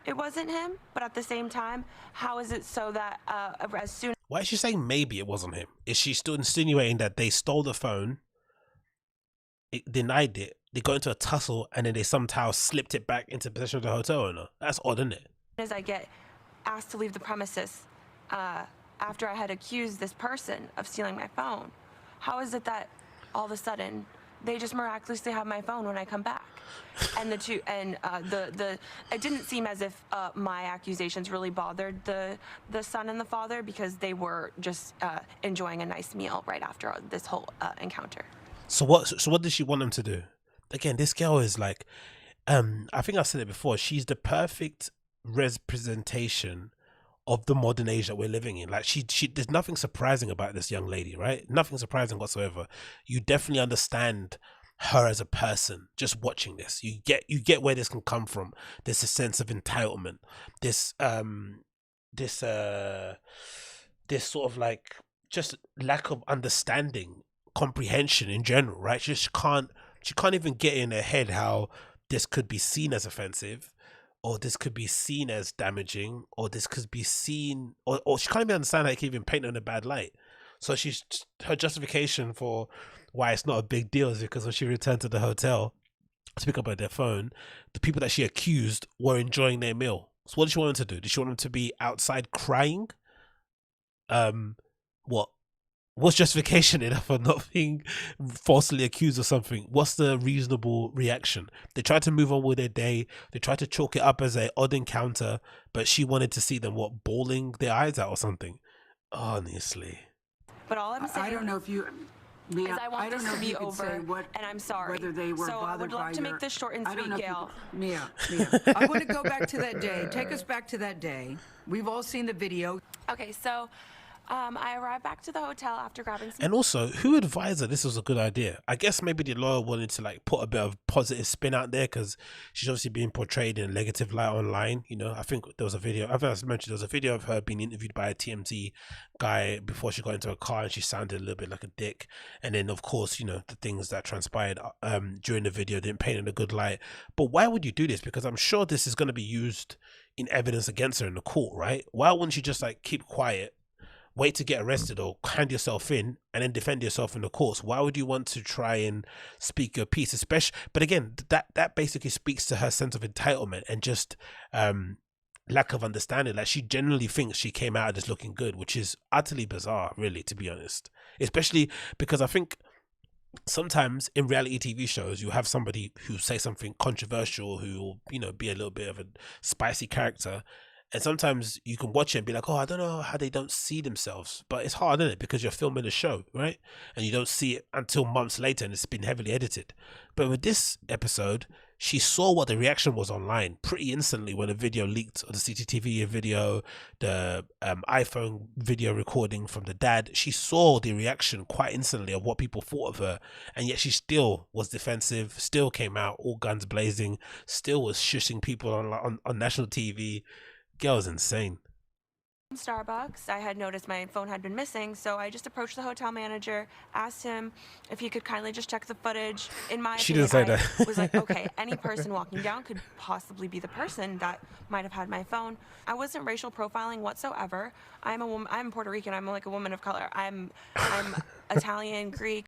it wasn't him, but at the same time, how is it so that as soon... Why is she saying maybe it wasn't him? Is she still insinuating that they stole the phone, it denied it, they got into a tussle, and then they somehow slipped it back into possession of the hotel owner? That's odd, isn't it? As I get asked to leave the premises after I had accused this person of stealing my phone, how is it that all of a sudden they just miraculously have my phone when I come back? And it didn't seem as if my accusations really bothered the son and the father, because they were just enjoying a nice meal right after this whole encounter. So what did she want them to do? Again, this girl is like, I think I've said it before, she's the perfect representation of the modern age that we're living in. Like she there's nothing surprising about this young lady, right? Nothing surprising whatsoever. You definitely understand her as a person just watching this. You get where this can come from. There's a sense of entitlement, this sort of like just lack of understanding, comprehension in general, right? She can't even get in her head how this could be seen as offensive, or this could be seen as damaging, or this could be seen, or she can't even understand how it can even paint her in a bad light. So her justification for why it's not a big deal is because when she returned to the hotel to pick up their phone, the people that she accused were enjoying their meal. So what did she want them to do? Did she want them to be outside crying? What's justification enough for not being falsely accused of something? What's the reasonable reaction? They tried to move on with their day. They tried to chalk it up as an odd encounter, but she wanted to see them, bawling their eyes out or something. Honestly. But all I'm saying, I don't know if you, Mia, is I want this to be over, and I'm sorry. Whether they were so I would bothered love by to your- make this short and I don't sweet, know if Gail. Mia, I want to go back to that day. Take us back to that day. We've all seen the video. Okay, so I arrived back to the hotel after grabbing some. And also, who advised her this was a good idea? I guess maybe the lawyer wanted to like put a bit of positive spin out there because she's obviously being portrayed in a negative light online. You know, I think there was a video, I mentioned there was a video of her being interviewed by a TMZ guy before she got into a car and she sounded a little bit like a dick. And then of course, you know, the things that transpired during the video didn't paint in a good light. But why would you do this? Because I'm sure this is going to be used in evidence against her in the court, right? Why wouldn't you just like keep quiet, wait to get arrested or hand yourself in and then defend yourself in the courts? Why would you want to try and speak your piece? Especially, but again, that basically speaks to her sense of entitlement and just lack of understanding. Like she genuinely thinks she came out of this looking good, which is utterly bizarre, really, to be honest. Especially because I think sometimes in reality TV shows, you have somebody who say something controversial, who will, you know, be a little bit of a spicy character. And sometimes you can watch it and be like, oh, I don't know how they don't see themselves. But it's hard, isn't it? Because you're filming a show, right? And you don't see it until months later and it's been heavily edited. But with this episode, she saw what the reaction was online pretty instantly when a video leaked, or the CCTV video, the iPhone video recording from the dad. She saw the reaction quite instantly of what people thought of her. And yet she still was defensive, still came out all guns blazing, still was shushing people on national TV. Girl's insane. Starbucks. I had noticed my phone had been missing, so I just approached the hotel manager, asked him if he could kindly just check the footage. In my She opinion, didn't say I that. was like, okay, any person walking down could possibly be the person that might have had my phone. I wasn't racial profiling whatsoever. I'm a woman. I'm Puerto Rican. I'm like a woman of color. I'm Italian, Greek.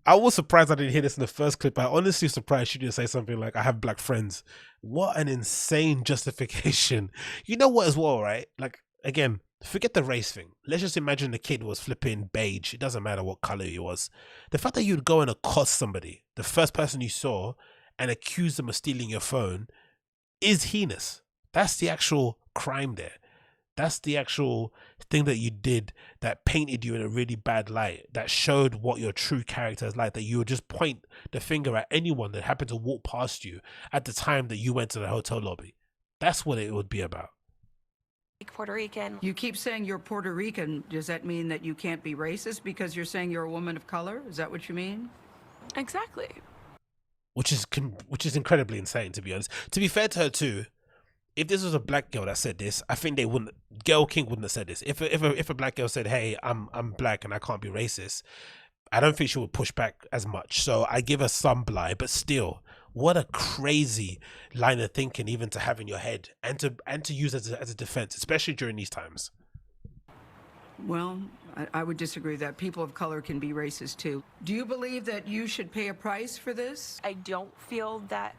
I was surprised I didn't hear this in the first clip. I honestly surprised she didn't say something like, I have black friends. What an insane justification. You know what as well, right? Like, again, forget the race thing. Let's just imagine the kid was flipping beige. It doesn't matter what color he was. The fact that you'd go and accost somebody, the first person you saw, and accuse them of stealing your phone is heinous. That's the actual crime there. That's the actual thing that you did that painted you in a really bad light, that showed what your true character is like, that you would just point the finger at anyone that happened to walk past you at the time that you went to the hotel lobby. That's what it would be about. Puerto Rican. You keep saying you're Puerto Rican. Does that mean that you can't be racist because you're saying you're a woman of color? Is that what you mean? Exactly. Which is incredibly insane, to be honest. To be fair to her too, if this was a black girl that said this, I think Gayle King wouldn't have said this. If a black girl said, hey, I'm black and I can't be racist, I don't think she would push back as much. So I give her some bly, but still, what a crazy line of thinking even to have in your head and to use as a defense, especially during these times. Well, I would disagree that people of color can be racist too. Do you believe that you should pay a price for this? I don't feel that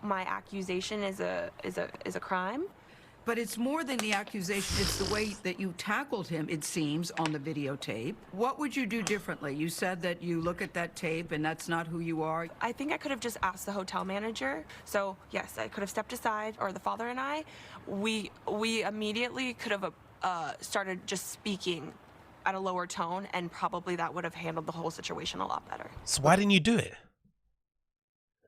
my accusation is a crime. But it's more than the accusation. It's the way that you tackled him, it seems, on the videotape. What would you do differently? You said that you look at that tape and that's not who you are. I think I could have just asked the hotel manager. So yes, I could have stepped aside, or the father and I. We immediately could have started just speaking at a lower tone, and probably that would have handled the whole situation a lot better. So why didn't you do it?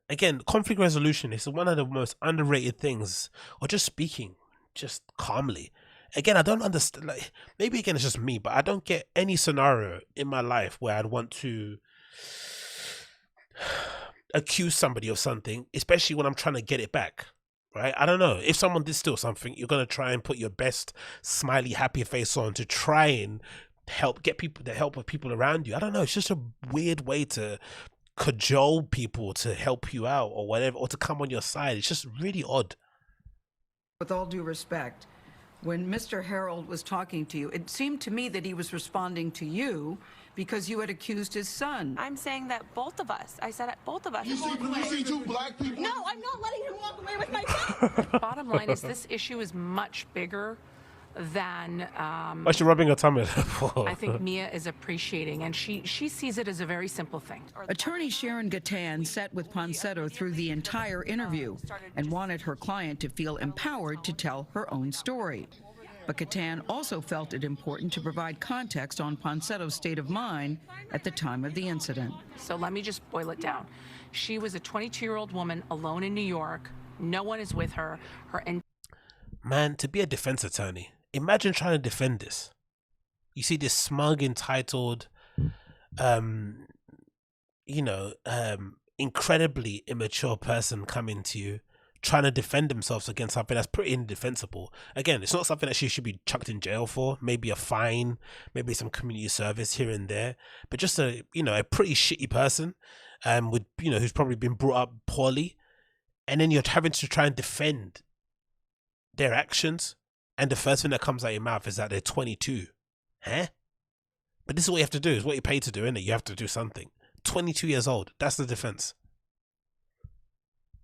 Again, conflict resolution is one of the most underrated things, or just speaking just calmly. Again, I don't understand, like, maybe again it's just me, but I don't get any scenario in my life where I'd want to accuse somebody of something, especially when I'm trying to get it back, right? I don't know. If someone did steal something, you're going to try and put your best smiley, happy face on to try and get the help of people around you. I don't know. It's just a weird way to cajole people to help you out or whatever, or to come on your side. It's just really odd. With all due respect, when Mr. Harold was talking to you, it seemed to me that he was responding to you because you had accused his son. I'm saying that both of us. I said both of us. You see two black people? No, I'm not letting him walk away with my phone. Bottom line is this issue is much bigger than Why is she rubbing her tummy? I think Mia is appreciating, and she sees it as a very simple thing. Attorney Sharon Gatan sat with Ponsetto through the entire interview and wanted her client to feel empowered to tell her own story. But Gatan also felt it important to provide context on Ponsetto's state of mind at the time of the incident. So let me just boil it down. She was a 22-year-old woman alone in New York. No one is with her. Man, to be a defense attorney, imagine trying to defend this. You see this smug, entitled, incredibly immature person coming to you, trying to defend themselves against something that's pretty indefensible. Again, it's not something that she should be chucked in jail for. Maybe a fine, maybe some community service here and there, but just a pretty shitty person, with who's probably been brought up poorly, and then you're having to try and defend their actions, and the first thing that comes out of your mouth is that they're 22. Huh? But this is what you have to do. It's what you're paid to do, isn't it? You have to do something. 22 years old. That's the defense.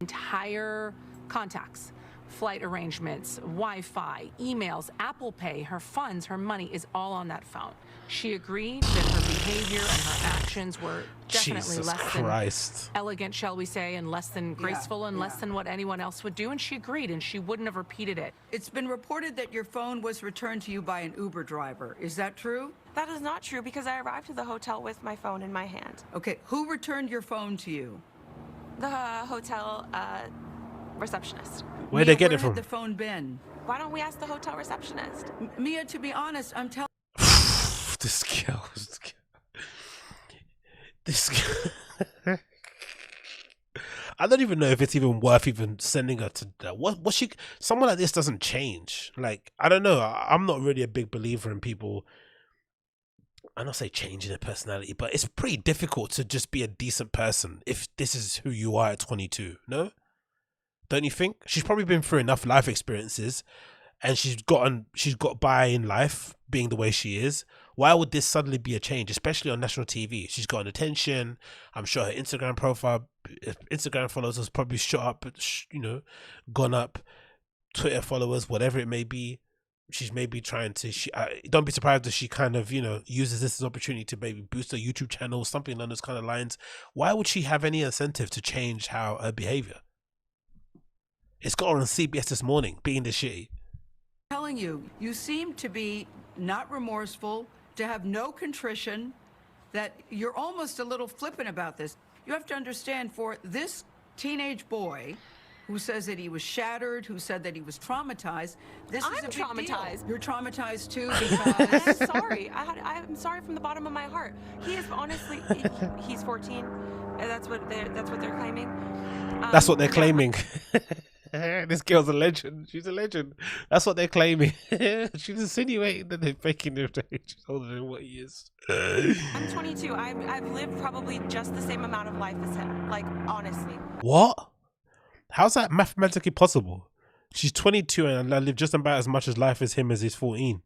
Entire contacts, flight arrangements, Wi-Fi, emails, Apple Pay, her funds, her money is all on that phone. She agreed that her behavior and her actions were definitely less than elegant, shall we say, and less than graceful and less than what anyone else would do, and she agreed, and she wouldn't have repeated it. It's been reported that your phone was returned to you by an Uber driver. Is that true? That is not true because I arrived at the hotel with my phone in my hand. Okay, who returned your phone to you? The hotel receptionist. Where'd they get it from? Where had the phone been? Why don't we ask the hotel receptionist? Mia, to be honest, I'm telling This girl. I don't even know if it's even worth even sending her to that. What she? Someone like this doesn't change. Like, I don't know. I'm not really a big believer in people. I don't say changing their personality, but it's pretty difficult to just be a decent person if this is who you are at 22. No, don't you think? She's probably been through enough life experiences, and she's got by in life being the way she is. Why would this suddenly be a change, especially on national TV? She's gotten attention. I'm sure her Instagram followers has probably shot up, gone up. Twitter followers, whatever it may be. She's maybe trying to, don't be surprised if she kind of, uses this as an opportunity to maybe boost her YouTube channel, something along those kind of lines. Why would she have any incentive to change her behavior? It's got her on CBS this morning, being this shitty. I'm telling you, you seem to be not remorseful, to have no contrition, that you're almost a little flippant about this. You have to understand, for this teenage boy who says that he was shattered, who said that he was traumatized, this is a big traumatized. Deal. You're traumatized too because... I'm sorry. I'm sorry from the bottom of my heart. He is honestly, he's 14. That's what they're claiming. That's what they're claiming. This girl's a legend. She's a legend. That's what they're claiming. She's insinuating that they're faking their age. She's older than what he is. I'm 22. I've lived probably just the same amount of life as him. Like, honestly. What? How's that mathematically possible? She's 22 and I live just about as much as life as him as he's 14.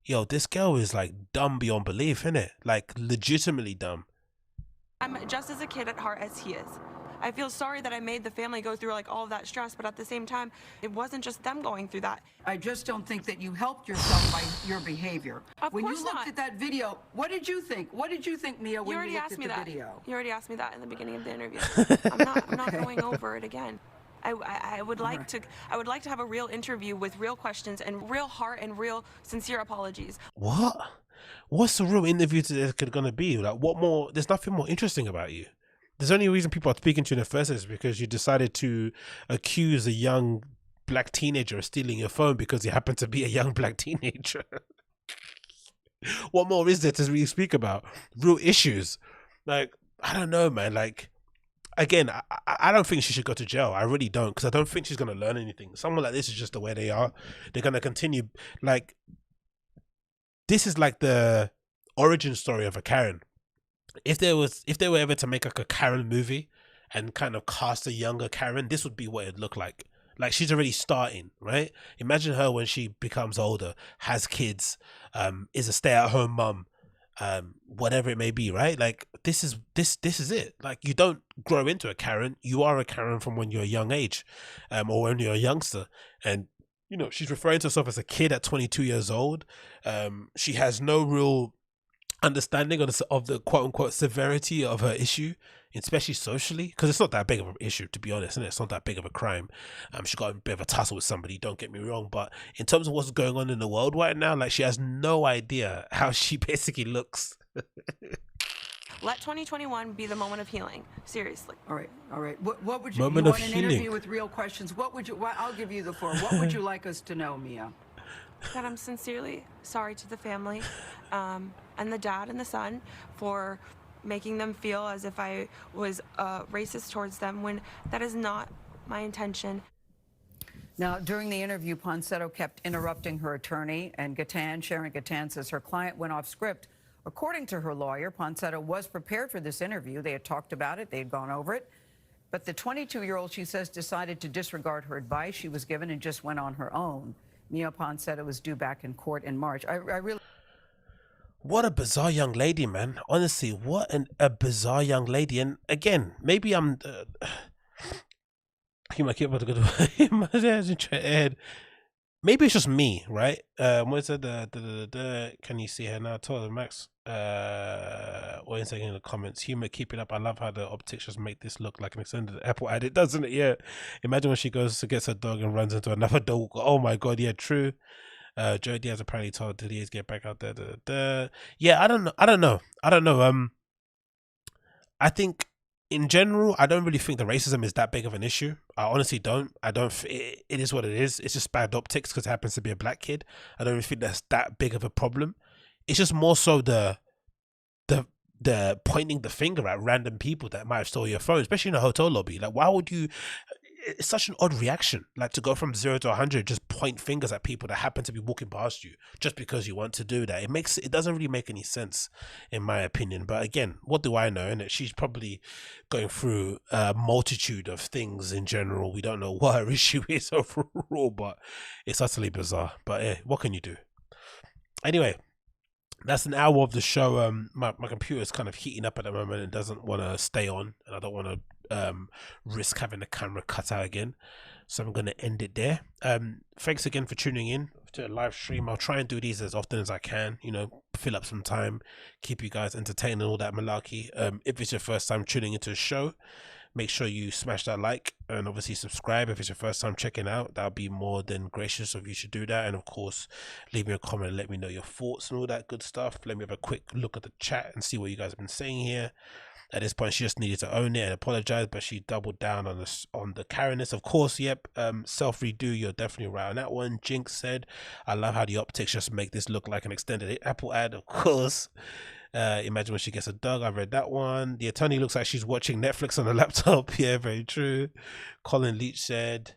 Yo, this girl is like dumb beyond belief, innit? Like legitimately dumb. I'm just as a kid at heart as he is. I feel sorry that I made the family go through like all of that stress, but at the same time, it wasn't just them going through that. I just don't think that you helped yourself by your behavior. When you looked not. at that video, what did you think? What did you think, Mia, when you looked at the video? You already asked me that in the beginning of the interview. I'm not going over it again. I would like to have a real interview with real questions and real heart and real sincere apologies. What? What's the real interview gonna be? Like, what more? There's nothing more interesting about you. There's only reason people are speaking to you in the first place is because you decided to accuse a young black teenager of stealing your phone because you happen to be a young black teenager. What more is there to really speak about? Real issues. Like, I don't know, man. Like, again, I don't think she should go to jail. I really don't, because I don't think she's going to learn anything. Someone like this is just the way they are. They're going to continue. Like, this is like the origin story of a Karen. if they were ever to make like a Karen movie and kind of cast a younger Karen, this would be what it'd look like. Like, she's already starting, right? Imagine her when she becomes older, has kids, is a stay-at-home mum, whatever it may be, right? Like, this is it. Like, you don't grow into a Karen. You are a Karen from when you're a young age, or when you're a youngster. And, you know, she's referring to herself as a kid at 22 years old. She has no real understanding of the quote-unquote severity of her issue, especially socially, because it's not that big of an issue, to be honest, and it's not that big of a crime. She got a bit of a tussle with somebody, don't get me wrong, but in terms of what's going on in the world right now, like, she has no idea how she basically looks. Let 2021 be the moment of healing. Seriously. All right. What would you, Moment you of want an healing. interview with real questions? I'll give you the floor. What would you like us to know, Mia? That I'm sincerely sorry to the family, and the dad and the son for making them feel as if I was racist towards them when that is not my intention. Now, during the interview, Ponsetto kept interrupting her attorney, and Sharon Gatan says her client went off script. According to her lawyer, Ponsetto was prepared for this interview. They had talked about it. They had gone over it. But the 22-year-old, she says, decided to disregard her advice she was given and just went on her own. Mia Ponsetto was due back in court in March. I really... What a bizarre young lady, man. Honestly, what a bizarre young lady. And again, maybe I'm... Maybe it's just me, right? What's it? Can you see her now? Tell Max. What is saying in the comments? Humor, keep it up. I love how the optics just make this look like an extended Apple ad. It doesn't it? Yeah. Imagine when she goes to get her dog and runs into another dog. Oh my god, yeah, true. Joe Diaz apparently told Diaz get back out there. Yeah, I don't know. I think in general, I don't really think the racism is that big of an issue. I honestly don't. It is what it is. It's just bad optics because it happens to be a black kid. I don't really think that's that big of a problem. It's just more so the pointing the finger at random people that might have stole your phone, especially in a hotel lobby. Like, why would you? It's such an odd reaction, like to go from 0 to 100, just point fingers at people that happen to be walking past you just because you want to do that. It doesn't really make any sense, in my opinion. But again, what do I know? And she's probably going through a multitude of things in general. We don't know what her issue is overall, but it's utterly bizarre. But what can you do? Anyway, that's an hour of the show. My computer is kind of heating up at the moment and doesn't want to stay on, and I don't want to risk having the camera cut out again, so I'm going to end it there. Thanks again for tuning in to a live stream. I'll try and do these as often as I can, you know, fill up some time, keep you guys entertained and all that malarkey. If it's your first time tuning into the show, make sure you smash that like and obviously subscribe. If it's your first time checking out, that would be more than gracious of you to do that. And of course, leave me a comment and let me know your thoughts and all that good stuff. Let me have a quick look at the chat and see what you guys have been saying here. At this point, she just needed to own it and apologize, but she doubled down on the Karenness. Of course, yep, self-redo, you're definitely right on that one. Jinx said, I love how the optics just make this look like an extended Apple ad. Of course. Imagine when she gets a dog. I read that one. The attorney looks like she's watching Netflix on a laptop. Yeah, very true. Colin Leach said,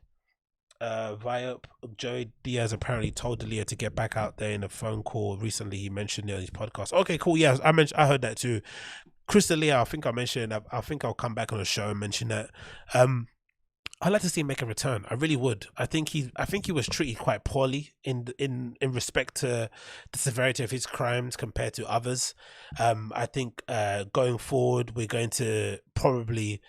Viop, Joey Diaz apparently told D'Elia to get back out there in a phone call recently. He mentioned it on his podcast. Okay, cool. Yeah, I heard that too. Chris D'Elia, I think I mentioned. I think I'll come back on the show and mention that. I'd like to see him make a return. I really would. I think he was treated quite poorly in respect to the severity of his crimes compared to others. I think going forward, we're going to probably.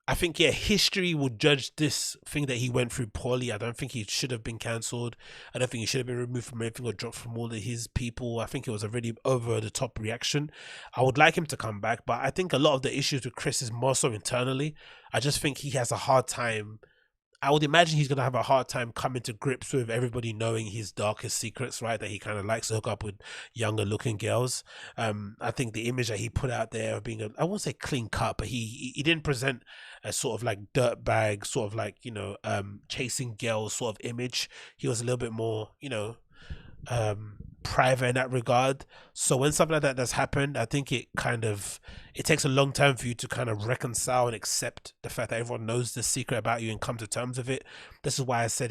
I think, yeah, history will judge this thing that he went through poorly. I don't think he should have been cancelled. I don't think he should have been removed from everything or dropped from all of his people. I think it was a really over-the-top reaction. I would like him to come back, but I think a lot of the issues with Chris is more so internally. I just think he has a hard time. I would imagine he's going to have a hard time coming to grips with everybody knowing his darkest secrets, right? That he kind of likes to hook up with younger looking girls. I think the image that he put out there of being I won't say clean cut, but he didn't present a sort of like dirtbag, sort of like, you know, chasing girls sort of image. He was a little bit more, you know, private in that regard. So when something like that does happen, I think it takes a long time for you to kind of reconcile and accept the fact that everyone knows the secret about you and come to terms with it. This is why I said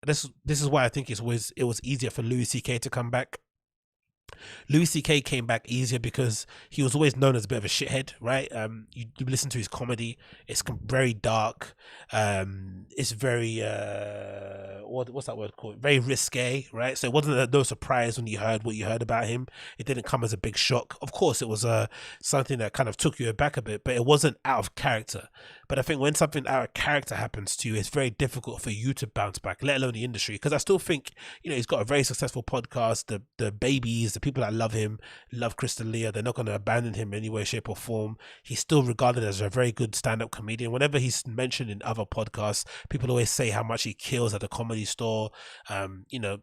this is why I think it was easier for Louis CK to come back. Louis C.K. came back easier because he was always known as a bit of a shithead, right? You listen to his comedy; it's very dark. It's very what's that word called? Very risque, right? So it wasn't no surprise when you heard what you heard about him. It didn't come as a big shock. Of course, it was something that kind of took you aback a bit, but it wasn't out of character. But I think when something out of character happens to you, it's very difficult for you to bounce back, let alone the industry. Because I still think, he's got a very successful podcast. The babies, the people that love him, love Chris D'Elia. They're not going to abandon him in any way, shape, or form. He's still regarded as a very good stand-up comedian. Whenever he's mentioned in other podcasts, people always say how much he kills at the Comedy Store.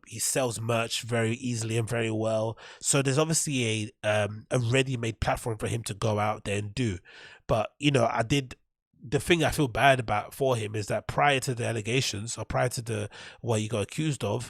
He sells merch very easily and very well. So there's obviously a ready-made platform for him to go out there and do. But the thing I feel bad about for him is that prior to the allegations, or prior to what he got accused of,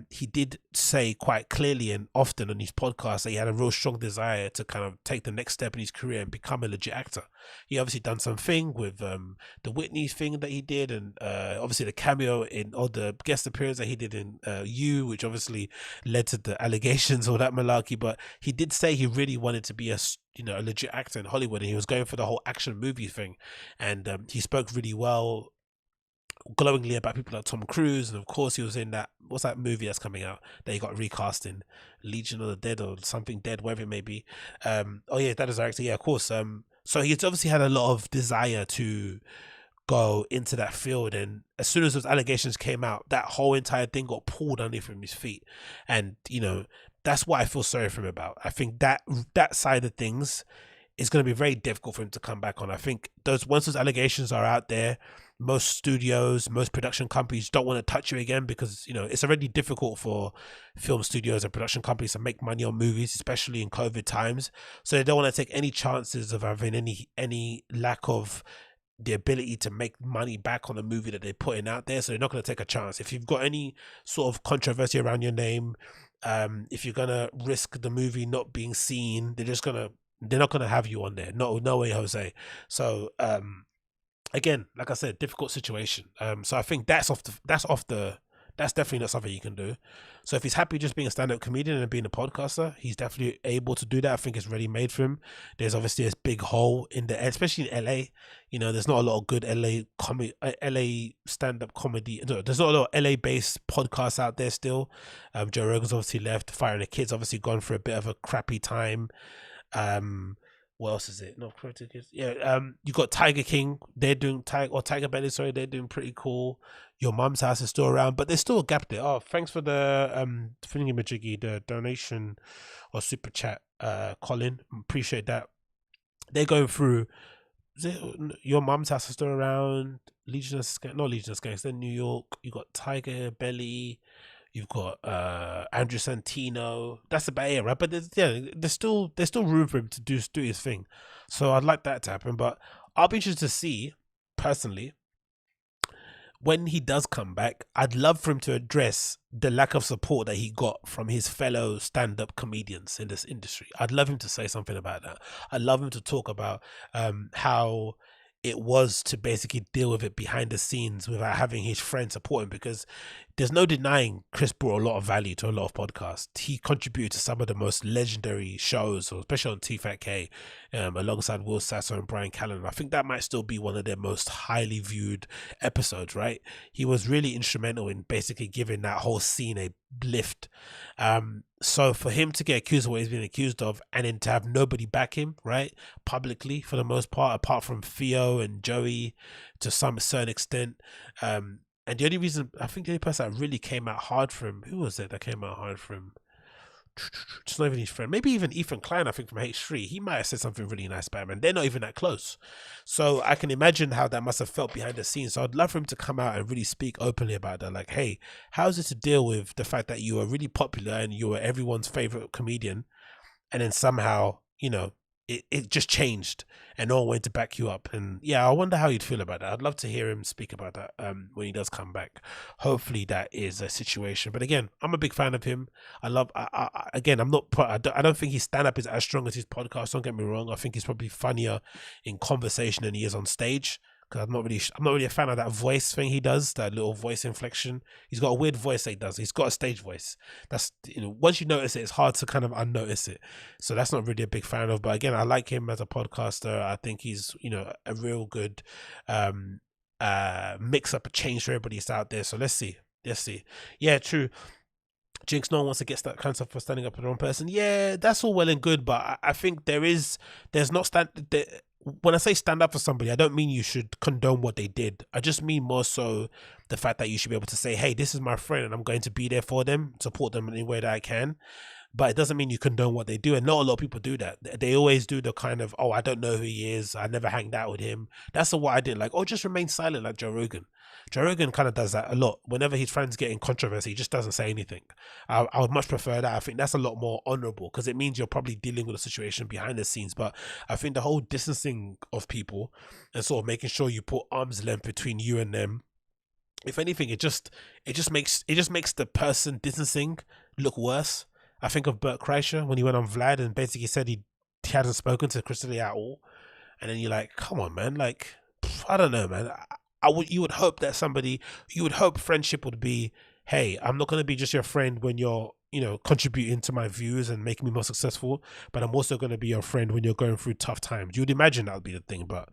he did say quite clearly and often on his podcast that he had a real strong desire to kind of take the next step in his career and become a legit actor. He obviously done something with the Whitney thing that he did, and obviously the cameo or the guest appearance that he did in You, which obviously led to the allegations or that malarkey. But he did say he really wanted to be a legit actor in Hollywood, and he was going for the whole action movie thing. And he spoke really well, glowingly about people like Tom Cruise, and of course he was in what's that movie that's coming out that he got recast in, Legion of the Dead or something dead, whatever it may be. That is director, of course. So he's obviously had a lot of desire to go into that field, and as soon as those allegations came out, that whole entire thing got pulled underneath from his feet. And that's what I feel sorry for him about. I think that side of things is going to be very difficult for him to come back on. I think once those allegations are out there, most studios, most production companies don't want to touch you again, because it's already difficult for film studios and production companies to make money on movies, especially in COVID times. So they don't want to take any chances of having any lack of the ability to make money back on a movie that they're putting out there. So they're not going to take a chance. If you've got any sort of controversy around your name, if you're gonna risk the movie not being seen, they're not gonna have you on there. No way, Jose. So again, like I said, difficult situation. So I think that's definitely not something you can do. So if he's happy just being a stand-up comedian and being a podcaster, he's definitely able to do that. I think it's ready made for him. There's obviously this big hole in especially in LA. There's not a lot of good LA stand-up comedy. No, there's not a lot of LA based podcasts out there still. Joe Rogan's obviously left. Fire and the Kid's obviously gone for a bit of a crappy time. What else is it? Not Kids. Yeah. You got Tiger King. They're doing Tiger Belly. Sorry, they're doing pretty cool. Your Mum's House is still around, but there's still a gap there. Oh, thanks for the thingamajiggy, the donation or super chat, Colin. Appreciate that. They're going through. Your Mum's House is still around. Not Legion of Skanks. Then New York. You got Tiger Belly. You've got Andrew Santino. That's about it, right? But there's still room for him to do his thing. So I'd like that to happen. But I'll be interested to see, personally, when he does come back, I'd love for him to address the lack of support that he got from his fellow stand-up comedians in this industry. I'd love him to say something about that. I'd love him to talk about how it was to basically deal with it behind the scenes without having his friends support him, because there's no denying Chris brought a lot of value to a lot of podcasts. He contributed to some of the most legendary shows, especially on T-Fat-K, alongside Will Sasso and Brian Callen. I think that might still be one of their most highly viewed episodes, right? He was really instrumental in basically giving that whole scene a lift. So for him to get accused of what he's been accused of, and then to have nobody back him, right, publicly for the most part, apart from Theo and Joey to some certain extent, and the only reason, I think the only person that really came out hard for him, who was it that came out hard for him? Just not even his friend, maybe even Ethan Klein, I think, from H3. He might have said something really nice about him, and they're not even that close. So I can imagine how that must have felt behind the scenes. So I'd love for him to come out and really speak openly about that. Like, hey, how's it to deal with the fact that you were really popular and you were everyone's favorite comedian, and then somehow, it just changed and no one went to back you up? And yeah, I wonder how you'd feel about that. I'd love to hear him speak about that when he does come back. Hopefully that is a situation. But again, I'm a big fan of him. I don't think his stand-up is as strong as his podcast, don't get me wrong. I think he's probably funnier in conversation than he is on stage, because I'm not really a fan of that voice thing he does, that little voice inflection. He's got a weird voice that he does. He's got a stage voice. That's, once you notice it, it's hard to kind of unnotice it. So that's not really a big fan of. But again, I like him as a podcaster. I think he's, a real good mix up a change for everybody that's out there. So let's see. Yeah, true. Jinx, no one wants to get that kind of stuff for standing up for their own person. Yeah, that's all well and good, but I think there's not when I say stand up for somebody, I don't mean you should condone what they did. I just mean more so the fact that you should be able to say, hey, this is my friend and I'm going to be there for them, support them in any way that I can. But it doesn't mean you condone what they do. And not a lot of people do that. They always do the kind of, I don't know who he is. I never hanged out with him. That's what I didn't like. Just remain silent like Joe Rogan. Joe Rogan kind of does that a lot. Whenever his friends get in controversy, he just doesn't say anything. I would much prefer that. I think that's a lot more honorable because it means you're probably dealing with a situation behind the scenes. But I think the whole distancing of people and sort of making sure you put arm's length between you and them, if anything, it just makes the person distancing look worse. I think of Bert Kreischer when he went on Vlad and basically said he hadn't spoken to Chris D'Elia at all. And then you're like, come on, man. Like, I don't know, man. You would hope friendship would be, hey, I'm not going to be just your friend when you're, contributing to my views and making me more successful, but I'm also going to be your friend when you're going through tough times. You would imagine that would be the thing, but,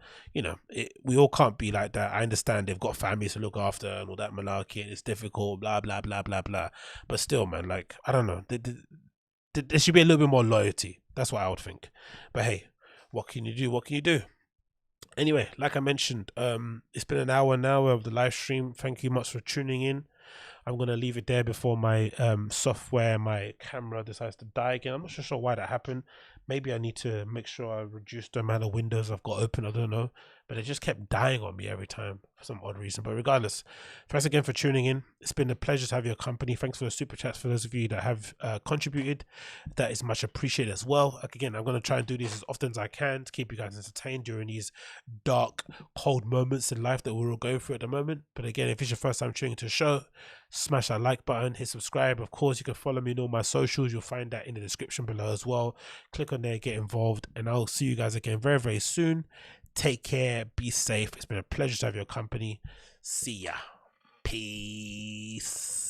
we all can't be like that. I understand they've got families to look after and all that malarkey, and it's difficult, blah, blah, blah, blah, blah. But still, man, like, I don't know. There should be a little bit more loyalty. That's what I would think. But hey, what can you do? Anyway, like I mentioned, it's been an hour now of the live stream. Thank you much for tuning in. I'm going to leave it there before my my camera decides to die again. I'm not sure why that happened. Maybe I need to make sure I reduce the amount of windows I've got open. I don't know. But it just kept dying on me every time for some odd reason. But regardless, thanks again for tuning in. It's been a pleasure to have your company. Thanks for the super chats for those of you that have contributed. That is much appreciated as well. Again, I'm going to try and do this as often as I can to keep you guys entertained during these dark, cold moments in life that we're all going through at the moment. But again, if it's your first time tuning into the show, smash that like button, hit subscribe. Of course, you can follow me on all my socials. You'll find that in the description below as well. Click on there, get involved, and I'll see you guys again very, very soon. Take care, be safe. It's been a pleasure to have your company. See ya. Peace.